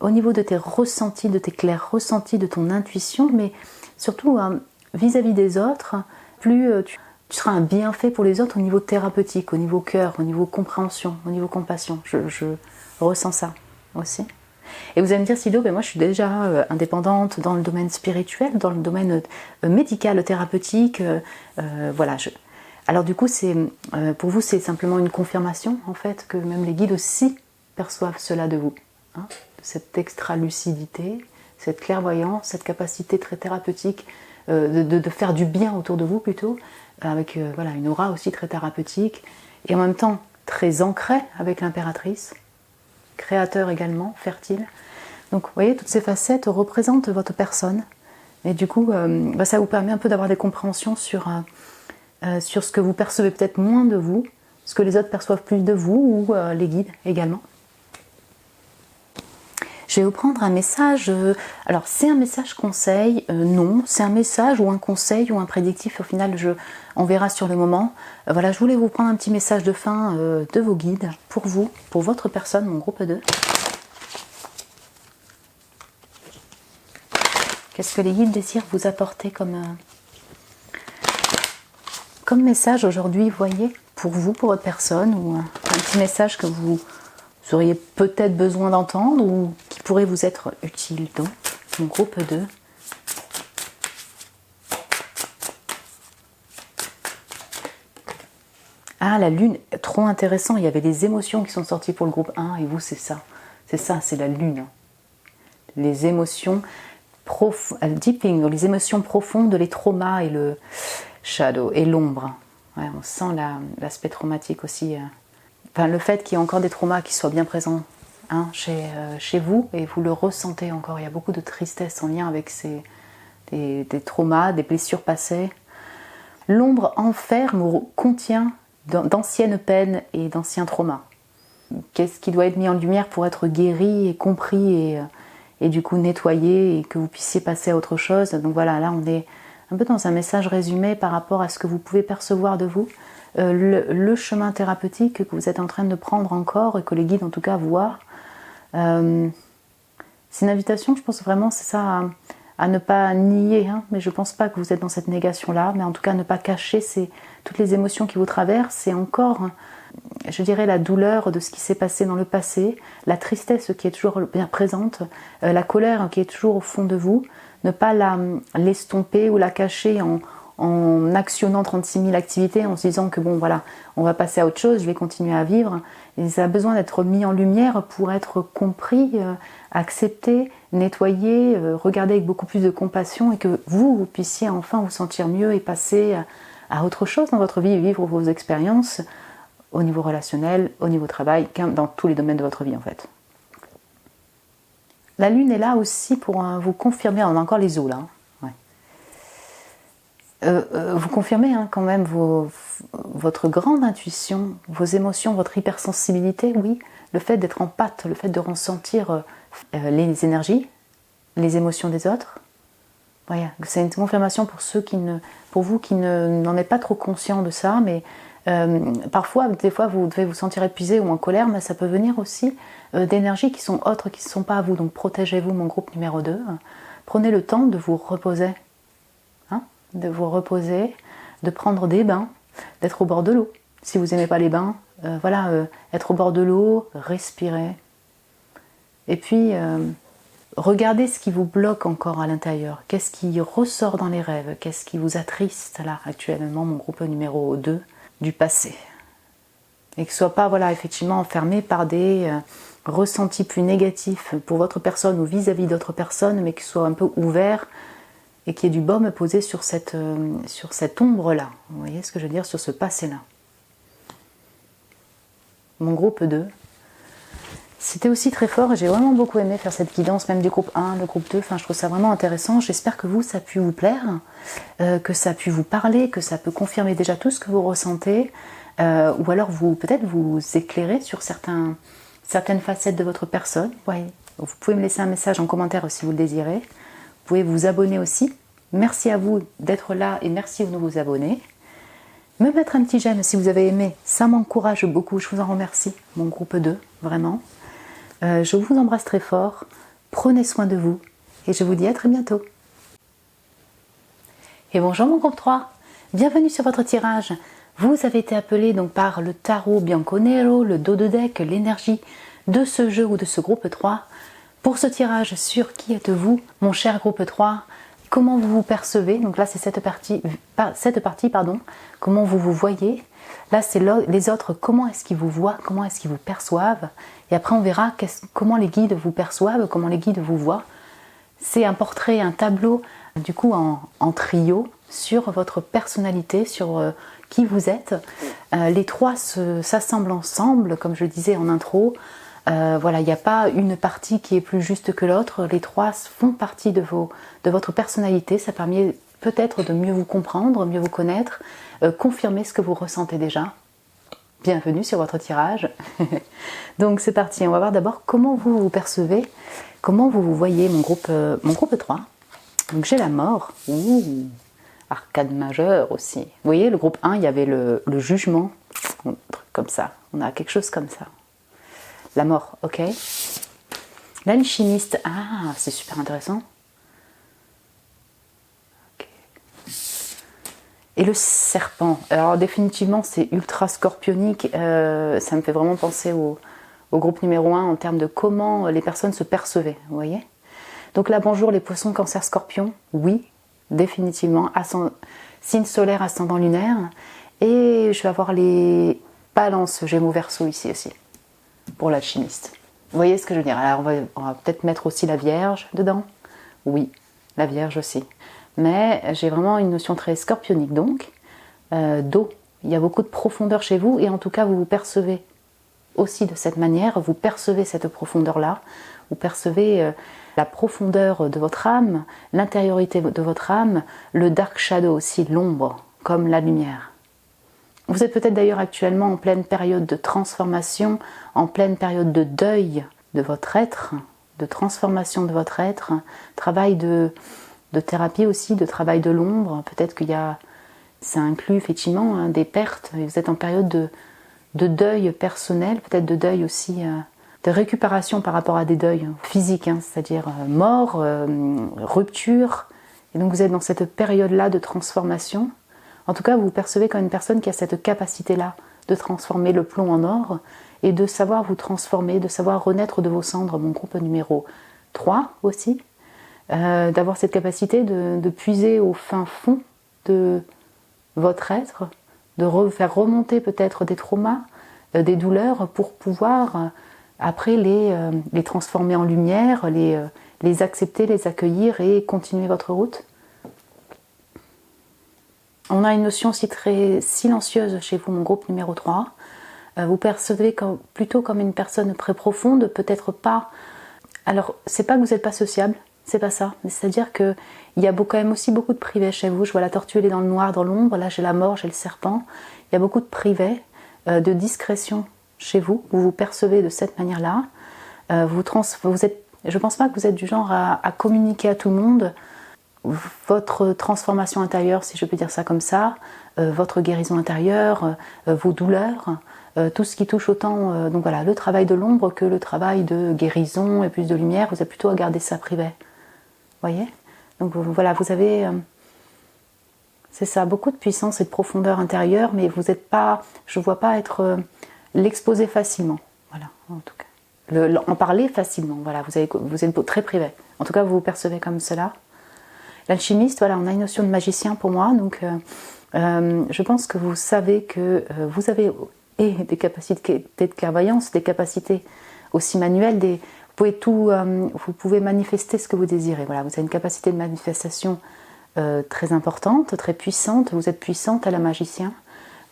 au niveau de tes ressentis, de tes clairs ressentis, de ton intuition, mais surtout vis-à-vis des autres, plus tu seras un bienfait pour les autres au niveau thérapeutique, au niveau cœur, au niveau compréhension, au niveau compassion. Je ressens ça aussi. Et vous allez me dire, Sido, moi je suis déjà indépendante dans le domaine spirituel, dans le domaine médical, thérapeutique. Voilà. Alors du coup, pour vous, c'est simplement une confirmation, en fait, que même les guides aussi perçoivent cela de vous. Hein, cette extra-lucidité, cette clairvoyance, cette capacité très thérapeutique de faire du bien autour de vous plutôt, avec voilà, une aura aussi très thérapeutique, et en même temps très ancrée avec l'impératrice, créateur également, fertile. Donc vous voyez, toutes ces facettes représentent votre personne, et du coup ça vous permet un peu d'avoir des compréhensions sur ce que vous percevez peut-être moins de vous, ce que les autres perçoivent plus de vous, ou les guides également. Je vais vous prendre un message, alors c'est un message conseil, non, c'est un message ou un conseil ou un prédictif, au final on verra sur le moment. Voilà, je voulais vous prendre un petit message de fin de vos guides, pour vous, pour votre personne, mon groupe 2. Qu'est-ce que les guides désirent vous apporter comme message aujourd'hui, voyez, pour vous, pour votre personne, ou un petit message que vous auriez peut-être besoin d'entendre ou qui pourrait vous être utile. Donc, mon groupe 2. Ah, la lune, trop intéressant. Il y avait les émotions qui sont sorties pour le groupe 1 et vous, c'est ça. C'est ça, c'est la lune. Les émotions deeping, les émotions profondes, les traumas et le shadow et l'ombre. Ouais, on sent l'aspect traumatique aussi. Enfin, le fait qu'il y ait encore des traumas qui soient bien présents chez vous et vous le ressentez encore. Il y a beaucoup de tristesse en lien avec des traumas, des blessures passées. L'ombre enferme ou contient d'anciennes peines et d'anciens traumas. Qu'est-ce qui doit être mis en lumière pour être guéri et compris et du coup nettoyé et que vous puissiez passer à autre chose. Donc voilà, là on est un peu dans un message résumé par rapport à ce que vous pouvez percevoir de vous, le chemin thérapeutique que vous êtes en train de prendre encore et que les guides en tout cas voient. C'est une invitation, je pense vraiment, c'est ça, à ne pas nier, mais je ne pense pas que vous êtes dans cette négation-là, mais en tout cas ne pas cacher toutes les émotions qui vous traversent et encore, je dirais, la douleur de ce qui s'est passé dans le passé, la tristesse qui est toujours bien présente, la colère qui est toujours au fond de vous, ne pas l'estomper ou la cacher en actionnant 36 000 activités, en se disant que bon voilà, on va passer à autre chose, je vais continuer à vivre. Et ça a besoin d'être mis en lumière pour être compris, accepté, nettoyé, regardé avec beaucoup plus de compassion et que vous puissiez enfin vous sentir mieux et passer à autre chose dans votre vie, vivre vos expériences au niveau relationnel, au niveau travail, dans tous les domaines de votre vie en fait. La lune est là aussi pour vous confirmer, on a encore les eaux là. Vous confirmez quand même votre grande intuition, vos émotions, votre hypersensibilité, oui, le fait d'être en pâte, le fait de ressentir les énergies, les émotions des autres. Voilà, c'est une confirmation pour vous qui n'en êtes pas trop conscient de ça, mais parfois, des fois, vous devez vous sentir épuisé ou en colère, mais ça peut venir aussi d'énergies qui sont autres, qui ne sont pas à vous. Donc protégez-vous, mon groupe numéro 2. Prenez le temps de vous reposer. De vous reposer, de prendre des bains, d'être au bord de l'eau. Si vous n'aimez pas les bains, être au bord de l'eau, respirer. Et puis, regardez ce qui vous bloque encore à l'intérieur. Qu'est-ce qui ressort dans les rêves? Qu'est-ce qui vous attriste là, actuellement, mon groupe numéro 2, du passé? Et que ce ne soit pas, effectivement, enfermé par des ressentis plus négatifs pour votre personne ou vis-à-vis d'autres personnes, mais que ce soit un peu ouvert et qu'il y ait du baume posé sur cette ombre-là. Vous voyez ce que je veux dire, sur ce passé-là. Mon groupe 2, c'était aussi très fort et j'ai vraiment beaucoup aimé faire cette guidance, même du groupe 1, le groupe 2, je trouve ça vraiment intéressant. J'espère que ça a pu vous plaire, que ça a pu vous parler, que ça peut confirmer déjà tout ce que vous ressentez, ou alors peut-être vous éclairer sur certaines facettes de votre personne. Ouais. Vous pouvez me laisser un message en commentaire si vous le désirez. Vous pouvez vous abonner aussi. Merci à vous d'être là et merci de vous abonner. Me mettre un petit j'aime si vous avez aimé, ça m'encourage beaucoup, je vous en remercie, mon groupe 2, vraiment. Je vous embrasse très fort, prenez soin de vous et je vous dis à très bientôt. Et bonjour mon groupe 3, bienvenue sur votre tirage. Vous avez été appelé donc par le tarot Bianconero, le dos de deck, l'énergie de ce jeu ou de ce groupe 3. Pour ce tirage sur qui êtes-vous, mon cher groupe 3, comment vous vous percevez, donc là c'est cette partie, comment vous vous voyez, là c'est les autres, comment est-ce qu'ils vous voient, comment est-ce qu'ils vous perçoivent, et après on verra comment les guides vous perçoivent, comment les guides vous voient. C'est un portrait, un tableau, du coup en trio, sur votre personnalité, sur qui vous êtes. Les trois s'assemblent ensemble, comme je le disais en intro. Il n'y a pas une partie qui est plus juste que l'autre, les trois font partie de votre personnalité, ça permet peut-être de mieux vous comprendre, mieux vous connaître, confirmer ce que vous ressentez déjà. Bienvenue sur votre tirage. Donc c'est parti, on va voir d'abord comment vous vous percevez, comment vous vous voyez, mon groupe 3. Donc j'ai la mort, arcade majeure aussi. Vous voyez, le groupe 1, il y avait le jugement, un truc comme ça, on a quelque chose comme ça. La mort, ok. L'alchimiste, c'est super intéressant. Et le serpent, alors définitivement c'est ultra scorpionique, ça me fait vraiment penser au groupe numéro 1 en termes de comment les personnes se percevaient, vous voyez. Donc là, bonjour les poissons, cancer, scorpion, oui, définitivement, signe solaire, ascendant lunaire, et je vais avoir les balances, gémeaux, verseau ici aussi, pour l'alchimiste. Vous voyez ce que je veux dire? Alors on va peut-être mettre aussi la Vierge dedans, oui, la Vierge aussi. Mais j'ai vraiment une notion très scorpionique donc, d'eau. Il y a beaucoup de profondeur chez vous et en tout cas vous vous percevez aussi de cette manière, vous percevez cette profondeur-là, vous percevez la profondeur de votre âme, l'intériorité de votre âme, le dark shadow aussi, l'ombre, comme la lumière. Vous êtes peut-être d'ailleurs actuellement en pleine période de transformation, en pleine période de deuil de votre être, de transformation de votre être, travail de thérapie aussi, de travail de l'ombre. Peut-être qu'il y a, ça inclut effectivement des pertes. Vous êtes en période de deuil personnel, peut-être de deuil aussi, de récupération par rapport à des deuils physiques, c'est-à-dire mort, rupture. Et donc vous êtes dans cette période-là de transformation. En tout cas, vous vous percevez comme une personne qui a cette capacité-là de transformer le plomb en or et de savoir vous transformer, de savoir renaître de vos cendres, mon groupe numéro 3 aussi. D'avoir cette capacité de puiser au fin fond de votre être, de faire remonter peut-être des traumas, des douleurs pour pouvoir après les transformer en lumière, les accepter, les accueillir et continuer votre route. On a une notion aussi très silencieuse chez vous, mon groupe numéro 3. Vous percevez plutôt comme une personne très profonde, peut-être pas. Alors, c'est pas que vous n'êtes pas sociable, c'est pas ça. C'est-à-dire qu'il y a quand même aussi beaucoup de privés chez vous. Je vois la tortue, elle est dans le noir, dans l'ombre. Là, j'ai la mort, j'ai le serpent. Il y a beaucoup de privés, de discrétion chez vous. Vous vous percevez de cette manière-là. Je pense pas que vous êtes du genre à communiquer à tout le monde votre transformation intérieure, si je peux dire ça comme ça, votre guérison intérieure, vos douleurs, tout ce qui touche autant donc voilà, le travail de l'ombre que le travail de guérison et plus de lumière. Vous êtes plutôt à garder ça privé. Voyez? Donc voilà, vous avez, c'est ça, beaucoup de puissance et de profondeur intérieure, mais vous n'êtes pas, je ne vois pas être l'exposer facilement. Voilà, en tout cas. En parler facilement, voilà, vous êtes très privé. En tout cas, vous vous percevez comme cela. L'alchimiste, voilà, on a une notion de magicien pour moi, donc je pense que vous savez que vous avez des capacités de clairvoyance, des capacités aussi manuelles, vous pouvez manifester ce que vous désirez. Voilà, vous avez une capacité de manifestation très importante, très puissante. Vous êtes puissante à la magicien.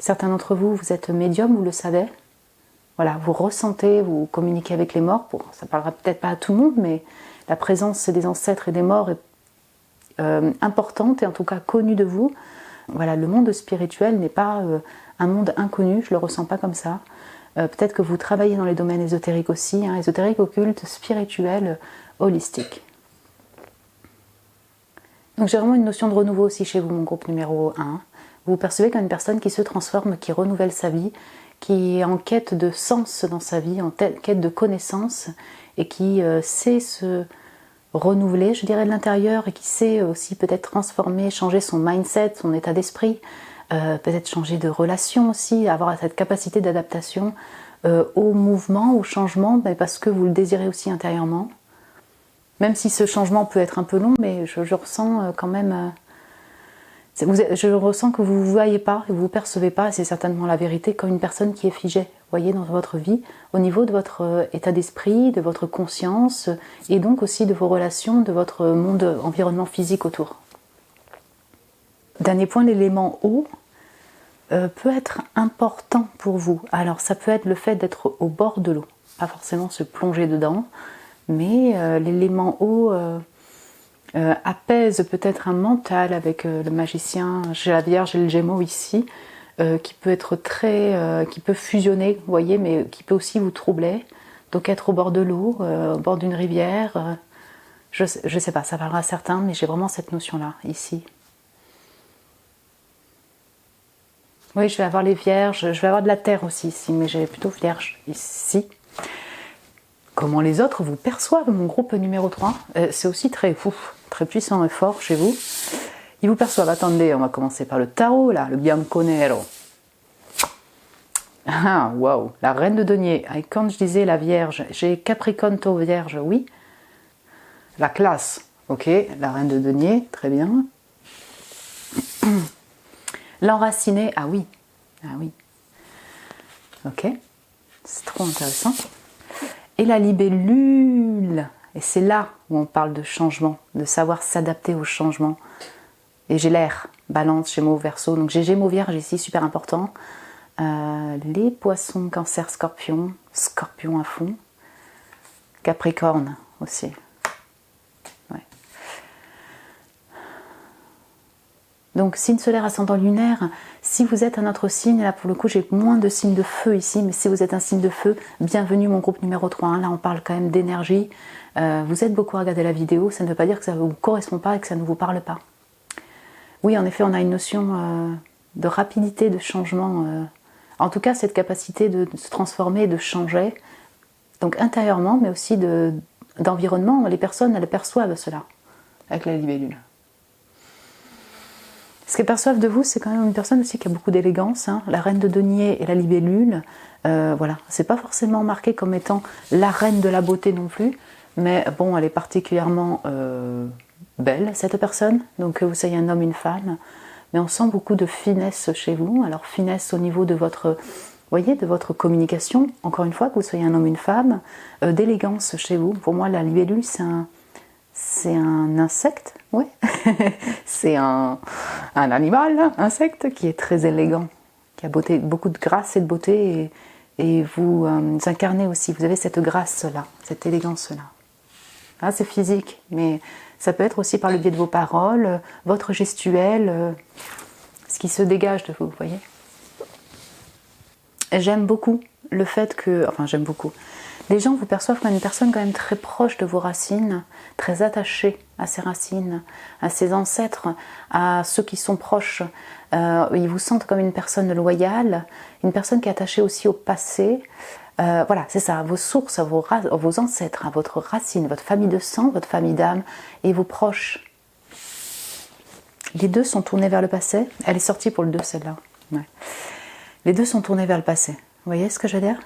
Certains d'entre vous, vous êtes médium, vous le savez. Voilà, vous ressentez, vous communiquez avec les morts. Ça parlera peut-être pas à tout le monde, mais la présence des ancêtres et des morts est importante et en tout cas connue de vous. Voilà, le monde spirituel n'est pas un monde inconnu, je le ressens pas comme ça. Peut-être que vous travaillez dans les domaines ésotériques aussi, ésotérique, occulte, spirituel, holistique. Donc j'ai vraiment une notion de renouveau aussi chez vous, mon groupe numéro 1. Vous vous percevez comme une personne qui se transforme, qui renouvelle sa vie, qui est en quête de sens dans sa vie, en quête de connaissance et qui sait se renouveler, je dirais, de l'intérieur et qui sait aussi peut-être transformer, changer son mindset, son état d'esprit, peut-être changer de relation aussi, avoir cette capacité d'adaptation au mouvement, au changement, mais parce que vous le désirez aussi intérieurement. Même si ce changement peut être un peu long, mais je ressens quand même... je ressens que vous ne vous voyez pas, que vous ne vous percevez pas, et c'est certainement la vérité, comme une personne qui est figée, voyez, dans votre vie, au niveau de votre état d'esprit, de votre conscience, et donc aussi de vos relations, de votre monde, environnement physique autour. Dernier point, l'élément eau peut être important pour vous. Alors ça peut être le fait d'être au bord de l'eau, pas forcément se plonger dedans, mais l'élément eau apaise peut-être un mental avec le magicien, j'ai la Vierge et le Gémeaux ici, qui peut être qui peut fusionner, vous voyez, mais qui peut aussi vous troubler. Donc être au bord de l'eau, au bord d'une rivière, je sais pas, ça parlera à certains, mais j'ai vraiment cette notion-là, ici. Oui, je vais avoir les vierges, je vais avoir de la terre aussi ici, mais j'ai plutôt vierge ici. Comment les autres vous perçoivent, mon groupe numéro 3, c'est aussi très puissant et fort chez vous. Ils vous perçoivent. Attendez, on va commencer par le tarot, là, le Bianco Nero. Ah, waouh, la reine de denier. Et quand je disais la vierge, j'ai Capricorne, Taureau, vierge, oui. La classe, ok, la reine de denier, très bien. L'enraciné, ah oui, ok, c'est trop intéressant. Et la libellule, et c'est là où on parle de changement, de savoir s'adapter au changement. Et j'ai l'air, balance, Gémeaux, Verseau, donc j'ai Gémeaux, Vierge ici, super important. Les poissons, Cancer, Scorpion, Scorpion à fond. Capricorne aussi. Ouais. Donc signe solaire, ascendant lunaire, si vous êtes un autre signe, là pour le coup j'ai moins de signes de feu ici, mais si vous êtes un signe de feu, bienvenue mon groupe numéro 3, hein. Là on parle quand même d'énergie, vous êtes beaucoup à regarder la vidéo, ça ne veut pas dire que ça ne vous correspond pas et que ça ne vous parle pas. Oui en effet on a une notion de rapidité, de changement, en tout cas cette capacité de se transformer, de changer, donc intérieurement mais aussi d'environnement, les personnes elles perçoivent cela avec la libellule. Ce qu'elles perçoivent de vous, c'est quand même une personne aussi qui a beaucoup d'élégance, hein. La reine de denier et la libellule, voilà, c'est pas forcément marqué comme étant la reine de la beauté non plus, mais bon, elle est particulièrement belle, cette personne, donc que vous soyez un homme, une femme, mais on sent beaucoup de finesse chez vous, alors finesse au niveau de votre, voyez, de votre communication, encore une fois, que vous soyez un homme, une femme, d'élégance chez vous. Pour moi, la libellule, c'est un insecte, oui, c'est un animal, insecte, qui est très élégant, qui a beaucoup de grâce et de beauté, et vous incarnez aussi, vous avez cette grâce-là, cette élégance-là. Ah, c'est physique, mais ça peut être aussi par le biais de vos paroles, votre gestuelle, ce qui se dégage de vous, vous voyez. J'aime beaucoup le fait que, enfin j'aime beaucoup, les gens vous perçoivent comme une personne quand même très proche de vos racines, très attachée à ses racines, à ses ancêtres, à ceux qui sont proches. Ils vous sentent comme une personne loyale, une personne qui est attachée aussi au passé. Voilà, c'est ça, à vos sources, à vos ancêtres, à votre racine, votre famille de sang, votre famille d'âme et vos proches. Les deux sont tournés vers le passé. Elle est sortie pour le 2, celle-là. Ouais. Les deux sont tournés vers le passé. Vous voyez ce que je veux dire?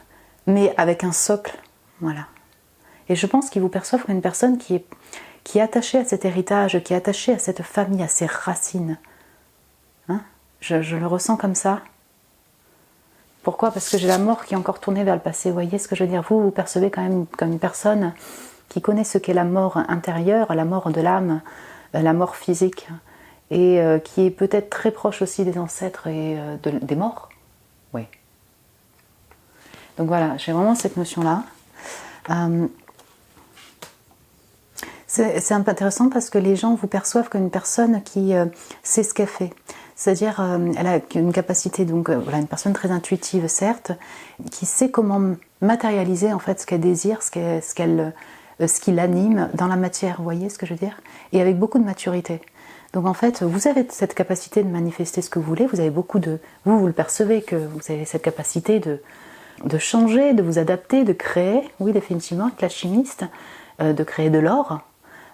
Mais avec un socle. Voilà. Et je pense qu'ils vous perçoivent comme une personne qui est attachée à cet héritage, qui est attachée à cette famille, à ses racines. Hein? Je le ressens comme ça. Pourquoi? Parce que j'ai la mort qui est encore tournée vers le passé. Vous voyez ce que je veux dire? Vous percevez quand même comme une personne qui connaît ce qu'est la mort intérieure, la mort de l'âme, la mort physique, et qui est peut-être très proche aussi des ancêtres et des morts. Oui. Donc voilà, j'ai vraiment cette notion-là. C'est un peu intéressant parce que les gens vous perçoivent comme une personne qui sait ce qu'elle fait. C'est-à-dire, elle a une capacité, donc voilà, une personne très intuitive, certes, qui sait comment matérialiser en fait ce qu'elle désire, ce qui l'anime dans la matière. Vous voyez ce que je veux dire? Et avec beaucoup de maturité. Donc en fait, vous avez cette capacité de manifester ce que vous voulez. Vous avez beaucoup de, vous le percevez que vous avez cette capacité de changer, de vous adapter, de créer. Oui, définitivement, être l'alchimiste, de créer de l'or.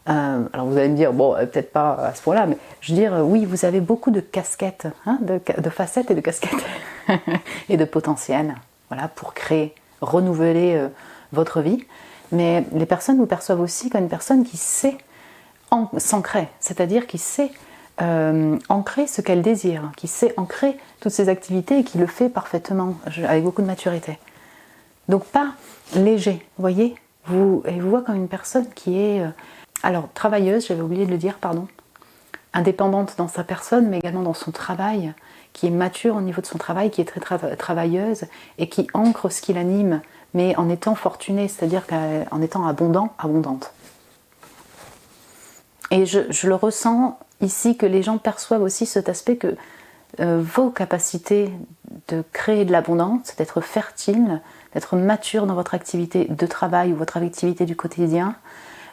Alors vous allez me dire, bon, peut-être pas à ce point-là, mais je veux dire, oui, vous avez beaucoup de casquettes, hein, de facettes et de casquettes, et de potentiel, voilà, pour créer, renouveler votre vie. Mais les personnes vous perçoivent aussi comme une personne qui sait s'ancrer, c'est-à-dire qui sait ancrer ce qu'elle désire, qui sait ancrer toutes ses activités et qui le fait parfaitement, avec beaucoup de maturité. Donc pas léger, vous voyez, vous voit comme une personne qui est... alors, travailleuse, j'avais oublié de le dire, pardon, indépendante dans sa personne, mais également dans son travail, qui est mature au niveau de son travail, qui est très travailleuse et qui ancre ce qui l'anime, mais en étant fortunée, c'est-à-dire qu'en étant abondante. Et je le ressens ici, que les gens perçoivent aussi cet aspect que vos capacités de créer de l'abondance, d'être fertile, d'être mature dans votre activité de travail ou votre activité du quotidien,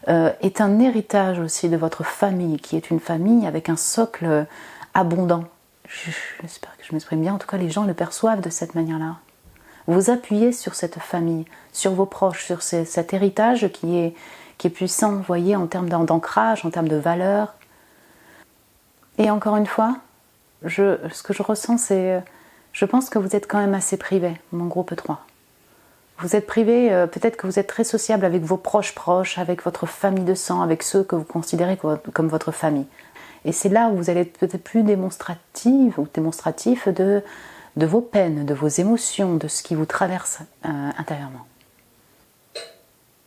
est un héritage aussi de votre famille, qui est une famille avec un socle abondant. J'espère que je m'exprime bien, en tout cas les gens le perçoivent de cette manière-là. Vous appuyez sur cette famille, sur vos proches, sur cet héritage qui est puissant, vous voyez, en termes d'ancrage, en termes de valeur. Et encore une fois, ce que je ressens, c'est... je pense que vous êtes quand même assez privé, mon groupe 3. Vous êtes privé, peut-être que vous êtes très sociable avec vos proches, avec votre famille de sang, avec ceux que vous considérez comme votre famille. Et c'est là où vous allez être peut-être plus démonstratif de vos peines, de vos émotions, de ce qui vous traverse intérieurement.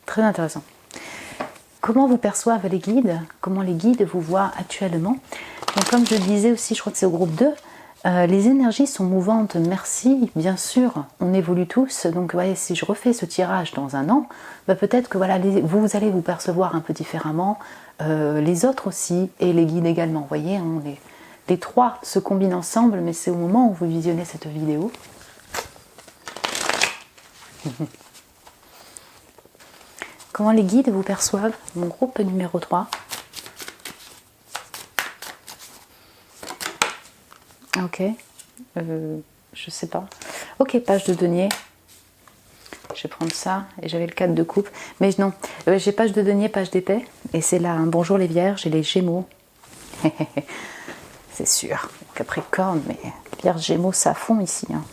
Très intéressant. Comment vous perçoivent les guides? Comment les guides vous voient actuellement? Donc, comme je le disais aussi, je crois que c'est au groupe 2, les énergies sont mouvantes, merci, bien sûr, on évolue tous, donc ouais, si je refais ce tirage dans un an, bah, peut-être que voilà, vous allez vous percevoir un peu différemment, les autres aussi, et les guides également, vous voyez, hein, les trois se combinent ensemble, mais c'est au moment où vous visionnez cette vidéo. Comment les guides vous perçoivent, mon groupe numéro 3? Ok, je sais pas. Ok, page de denier. Je vais prendre ça. Et j'avais le 4 de coupe. Mais non, j'ai page de denier, page d'épée. Et c'est là, hein, bonjour les vierges et les gémeaux. C'est sûr. Capricorne, mais vierge gémeaux, ça fond ici. Hein.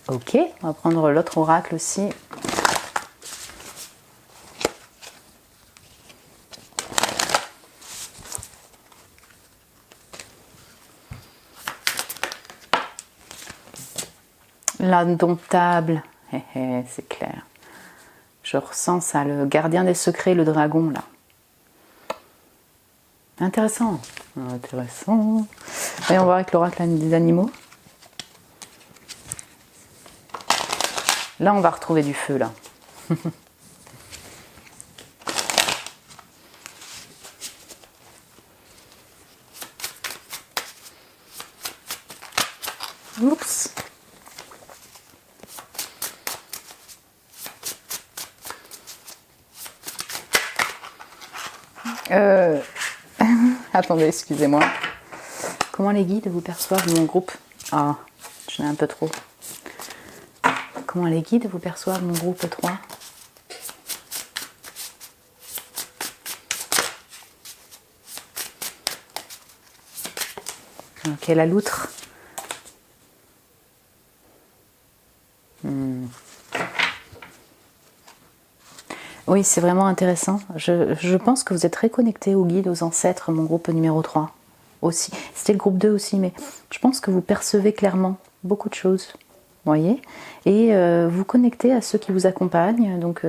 Ok, on va prendre l'autre oracle aussi. L'indomptable, c'est clair. Je ressens ça, le gardien des secrets, le dragon, là. Intéressant. Intéressant. Voyons voir avec l'oracle des animaux. Là, on va retrouver du feu, là. Oups. Attendez, excusez-moi. Comment les guides vous perçoivent mon groupe? Ah, j'en ai un peu trop. Comment les guides vous perçoivent mon groupe 3? Ok, la loutre. Oui, c'est vraiment intéressant. Je pense que vous êtes très connecté aux guides, aux ancêtres, mon groupe numéro 3 aussi. C'était le groupe 2 aussi, mais je pense que vous percevez clairement beaucoup de choses, vous voyez, et vous connectez à ceux qui vous accompagnent, donc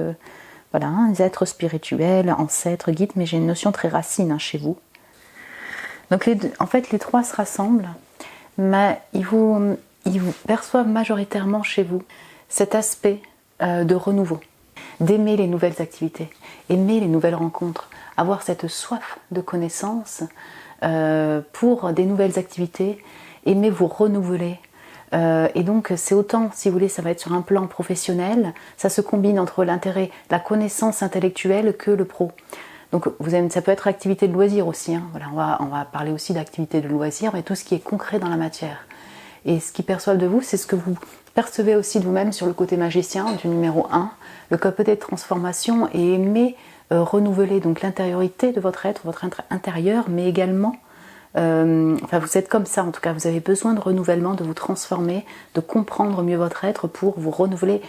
voilà, les êtres spirituels, ancêtres, guides, mais j'ai une notion très racine hein, chez vous. Donc en fait, les trois se rassemblent, mais ils vous perçoivent majoritairement chez vous cet aspect de renouveau, d'aimer les nouvelles activités, aimer les nouvelles rencontres, avoir cette soif de connaissances pour des nouvelles activités, aimer vous renouveler. Et donc c'est autant, si vous voulez, ça va être sur un plan professionnel, ça se combine entre l'intérêt, la connaissance intellectuelle que le pro. Donc ça peut être activité de loisir aussi, hein. Voilà, on va parler aussi d'activité de loisir, mais tout ce qui est concret dans la matière. Et ce qu'ils perçoivent de vous, c'est ce que vous percevez aussi de vous-même sur le côté magicien du numéro 1, le côté de transformation et aimer renouveler donc l'intériorité de votre être intérieur, mais également, enfin vous êtes comme ça en tout cas, vous avez besoin de renouvellement, de vous transformer, de comprendre mieux votre être pour vous renouveler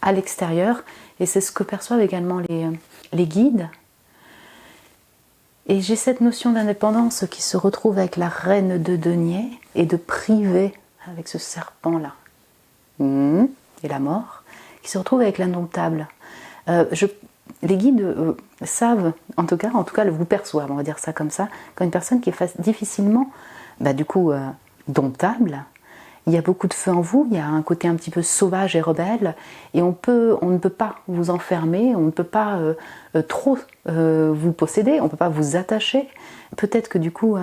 à l'extérieur. Et c'est ce que perçoivent également les guides. Et j'ai cette notion d'indépendance qui se retrouve avec la reine de denier et de privé avec ce serpent-là. Et la mort, qui se retrouve avec l'indomptable. Les guides savent, en tout cas vous perçoivent, on va dire ça comme ça, comme une personne qui est difficilement, domptable. Il y a beaucoup de feu en vous, il y a un côté un petit peu sauvage et rebelle, et on ne peut pas vous enfermer, on ne peut pas trop vous posséder, on ne peut pas vous attacher. Peut-être que du coup,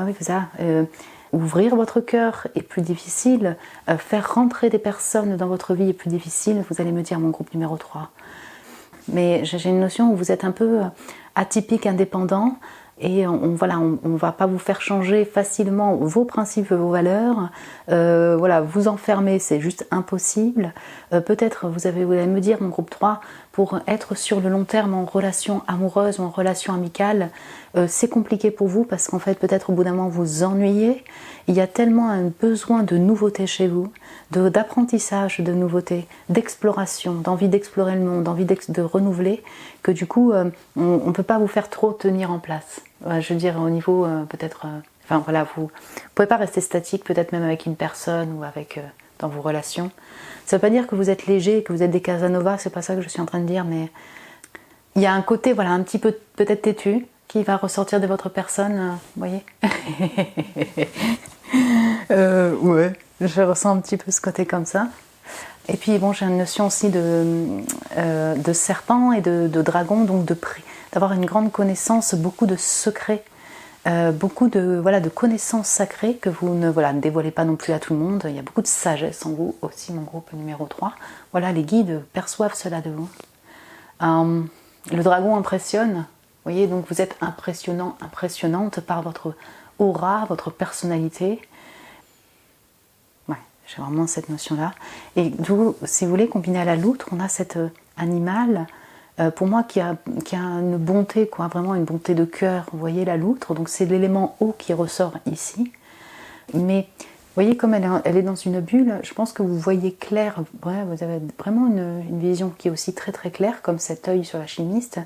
ouvrir votre cœur est plus difficile, faire rentrer des personnes dans votre vie est plus difficile, vous allez me dire mon groupe numéro 3. Mais j'ai une notion où vous êtes un peu atypique, indépendant, et on va pas vous faire changer facilement vos principes, vos valeurs. Vous enfermer, c'est juste impossible. Peut-être, vous allez me dire, mon groupe 3, pour être sur le long terme en relation amoureuse ou en relation amicale, c'est compliqué pour vous parce qu'en fait peut-être au bout d'un moment vous ennuyez. Il y a tellement un besoin de nouveauté chez vous, d'apprentissage de nouveauté, d'exploration, d'envie d'explorer le monde, d'envie de renouveler, que du coup on ne peut pas vous faire trop tenir en place. Je veux dire au niveau peut-être... Enfin voilà, vous ne pouvez pas rester statique, peut-être même avec une personne ou avec dans vos relations. Ça ne veut pas dire que vous êtes léger, que vous êtes des Casanova, c'est pas ça que je suis en train de dire, mais il y a un côté voilà, un petit peu peut-être têtu qui va ressortir de votre personne, vous voyez. Ouais, je ressens un petit peu ce côté comme ça. Et puis bon, j'ai une notion aussi de serpent et de dragon, donc d'avoir une grande connaissance, beaucoup de secrets. Beaucoup de connaissances sacrées que vous ne dévoilez pas non plus à tout le monde. Il y a beaucoup de sagesse en vous, aussi mon groupe numéro 3. Voilà, les guides perçoivent cela de vous. Le dragon impressionne, vous voyez, donc vous êtes impressionnant, impressionnante par votre aura, votre personnalité. Ouais, j'ai vraiment cette notion-là. Et d'où, si vous voulez, combiné à la loutre, on a cet animal... pour moi qui a une bonté, quoi, vraiment une bonté de cœur, vous voyez la loutre, donc c'est l'élément eau qui ressort ici, mais vous voyez comme elle est dans une bulle, je pense que vous voyez clair, ouais, vous avez vraiment une vision qui est aussi très très claire, comme cet œil sur la chimiste,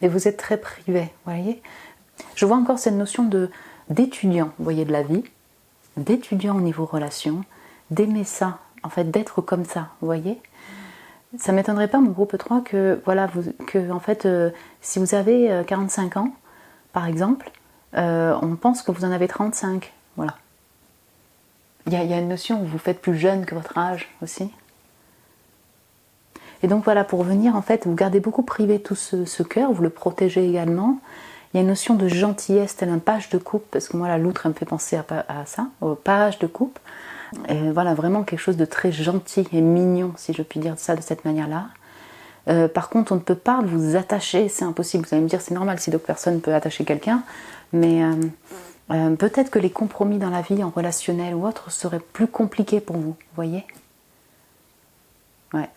mais vous êtes très privé, vous voyez. Je vois encore cette notion d'étudiant, vous voyez, de la vie, d'étudiant au niveau relation, d'aimer ça, en fait, d'être comme ça, vous voyez. Ça ne m'étonnerait pas, mon groupe 3, que, voilà, en fait, si vous avez 45 ans, par exemple, on pense que vous en avez 35. Voilà. Il y a une notion où vous faites plus jeune que votre âge aussi. Et donc voilà, pour venir, en fait, vous gardez beaucoup privé tout ce cœur, vous le protégez également. Il y a une notion de gentillesse, telle un page de coupe, parce que moi, la loutre, elle me fait penser à ça, au page de coupe. Et voilà, vraiment quelque chose de très gentil et mignon, si je puis dire ça de cette manière-là. Par contre, on ne peut pas vous attacher, c'est impossible. Vous allez me dire, c'est normal si d'autres personnes peuvent attacher quelqu'un, mais peut-être que les compromis dans la vie, en relationnel ou autre, seraient plus compliqués pour vous, vous voyez. Ouais.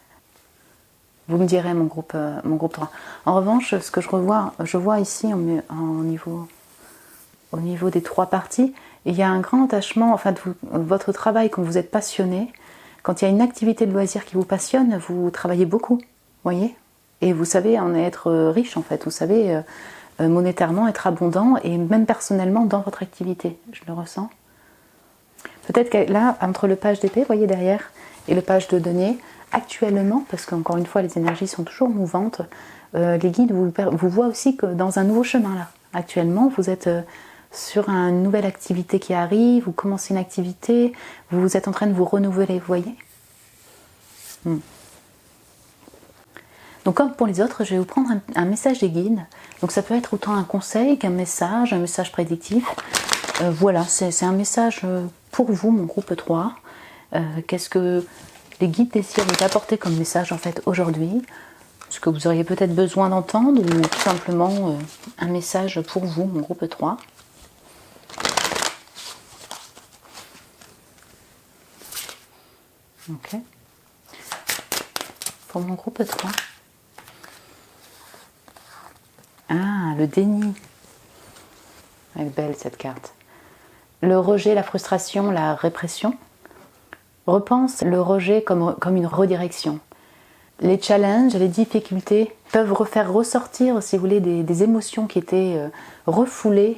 Vous me direz, mon groupe 3. En revanche, ce que je vois ici au niveau des 3 parties, il y a un grand attachement, enfin, votre travail, quand vous êtes passionné, quand il y a une activité de loisir qui vous passionne, vous travaillez beaucoup, voyez. Et vous savez en être riche, en fait. Vous savez monétairement être abondant et même personnellement dans votre activité. Je le ressens. Peut-être que là, entre le page d'épée, vous voyez derrière, et le page de denier, actuellement, parce qu'encore une fois, les énergies sont toujours mouvantes, les guides vous voient aussi que dans un nouveau chemin, là. Actuellement, vous êtes... sur une nouvelle activité qui arrive, vous commencez une activité, vous êtes en train de vous renouveler, vous voyez. Donc comme pour les autres, je vais vous prendre un message des guides. Donc ça peut être autant un conseil qu'un message prédictif. Voilà, c'est un message pour vous, mon groupe 3. Qu'est-ce que les guides désirent vous apporter comme message en fait aujourd'hui? Ce que vous auriez peut-être besoin d'entendre ou tout simplement un message pour vous, mon groupe 3. Ok. Pour mon groupe 3. Ah, le déni. Elle est belle cette carte. Le rejet, la frustration, la répression. Repense le rejet comme une redirection. Les challenges, les difficultés peuvent faire ressortir, si vous voulez, des émotions qui étaient refoulées,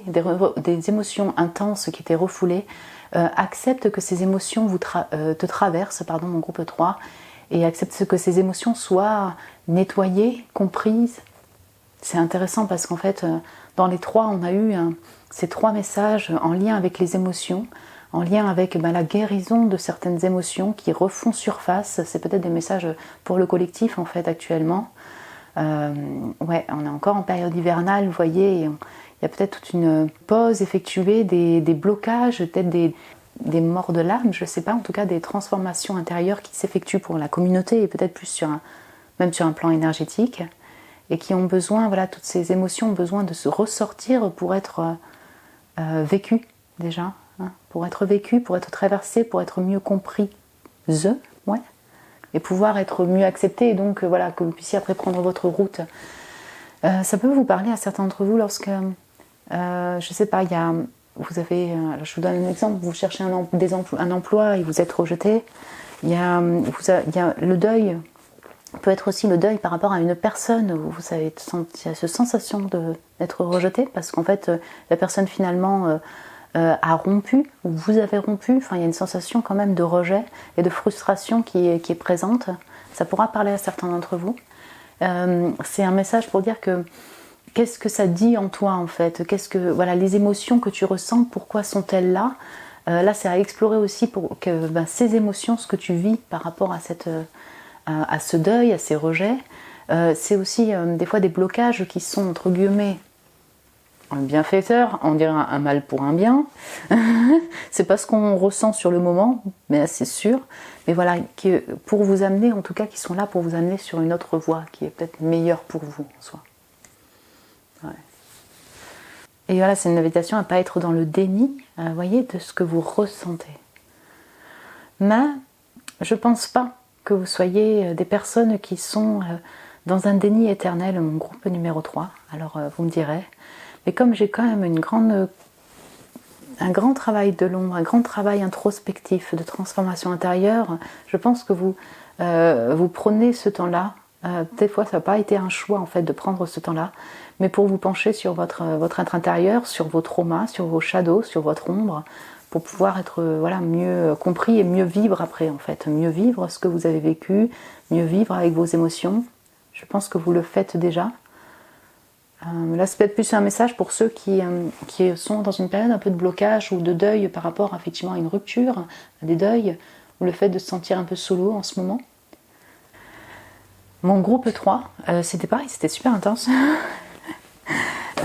des émotions intenses qui étaient refoulées. Accepte que ces émotions te traversent, mon groupe 3, et accepte que ces émotions soient nettoyées, comprises. C'est intéressant parce qu'en fait, dans les 3, on a eu ces 3 messages en lien avec les émotions, en lien avec la guérison de certaines émotions qui refont surface. C'est peut-être des messages pour le collectif en fait actuellement. Ouais, on est encore en période hivernale, vous voyez, il y a peut-être toute une pause effectuée, des blocages, peut-être des morts de l'âme, je ne sais pas, en tout cas des transformations intérieures qui s'effectuent pour la communauté et peut-être plus même sur un plan énergétique, et qui ont besoin, voilà, toutes ces émotions ont besoin de se ressortir pour être vécues déjà, hein, pour être vécues, pour être traversées, pour être mieux comprises, ouais, et pouvoir être mieux accepté, et donc voilà, que vous puissiez après prendre votre route. Ça peut vous parler à certains d'entre vous lorsque, je sais pas, vous avez, alors je vous donne un exemple, vous cherchez un emploi et vous êtes rejeté, il y a le deuil, peut être aussi le deuil par rapport à une personne où vous avez cette sensation d'être rejeté, parce qu'en fait, la personne finalement a rompu, ou vous avez rompu, enfin il y a une sensation quand même de rejet et de frustration qui est présente. Ça pourra parler à certains d'entre vous. C'est un message pour dire que qu'est-ce que ça dit en toi en fait, voilà, les émotions que tu ressens, pourquoi sont-elles là? Là c'est à explorer aussi pour que ces émotions, ce que tu vis par rapport à ce deuil, à ces rejets, c'est aussi des fois des blocages qui sont entre guillemets un bienfaiteur, on dirait un mal pour un bien. C'est pas ce qu'on ressent sur le moment, mais c'est sûr. Mais voilà, pour vous amener, en tout cas, qui sont là pour vous amener sur une autre voie qui est peut-être meilleure pour vous en soi. Ouais. Et voilà, c'est une invitation à ne pas être dans le déni, voyez, de ce que vous ressentez. Mais je pense pas que vous soyez des personnes qui sont dans un déni éternel, mon groupe numéro 3. Alors vous me direz, mais comme j'ai quand même un grand travail de l'ombre, un grand travail introspectif de transformation intérieure, je pense que vous prenez ce temps-là. Des fois, ça n'a pas été un choix en fait de prendre ce temps-là, mais pour vous pencher sur votre être intérieur, sur vos traumas, sur vos shadows, sur votre ombre, pour pouvoir être voilà, mieux compris et mieux vivre après en fait, mieux vivre ce que vous avez vécu, mieux vivre avec vos émotions. Je pense que vous le faites déjà. Là, c'est peut-être plus un message pour ceux qui sont dans une période un peu de blocage ou de deuil par rapport effectivement à une rupture, à des deuils, ou le fait de se sentir un peu solo en ce moment. Mon groupe 3, c'était pareil, c'était super intense.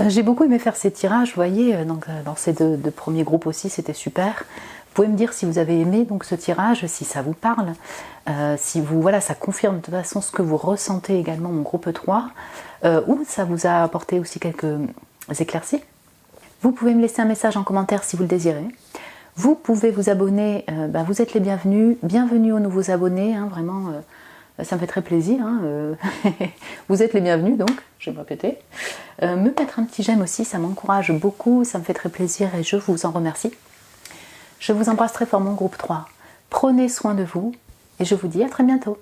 J'ai beaucoup aimé faire ces tirages, vous voyez, donc, dans ces deux premiers groupes aussi, c'était super. Vous pouvez me dire si vous avez aimé donc, ce tirage, si ça vous parle, si voilà, ça confirme de toute façon ce que vous ressentez également, mon groupe 3, ou ça vous a apporté aussi quelques éclaircies. Vous pouvez me laisser un message en commentaire si vous le désirez. Vous pouvez vous abonner, vous êtes les bienvenus. Bienvenue aux nouveaux abonnés, hein, vraiment, ça me fait très plaisir. Hein, vous êtes les bienvenus donc, je vais me répéter. Me mettre un petit j'aime aussi, ça m'encourage beaucoup, ça me fait très plaisir et je vous en remercie. Je vous embrasse très fort mon groupe 3. Prenez soin de vous et je vous dis à très bientôt.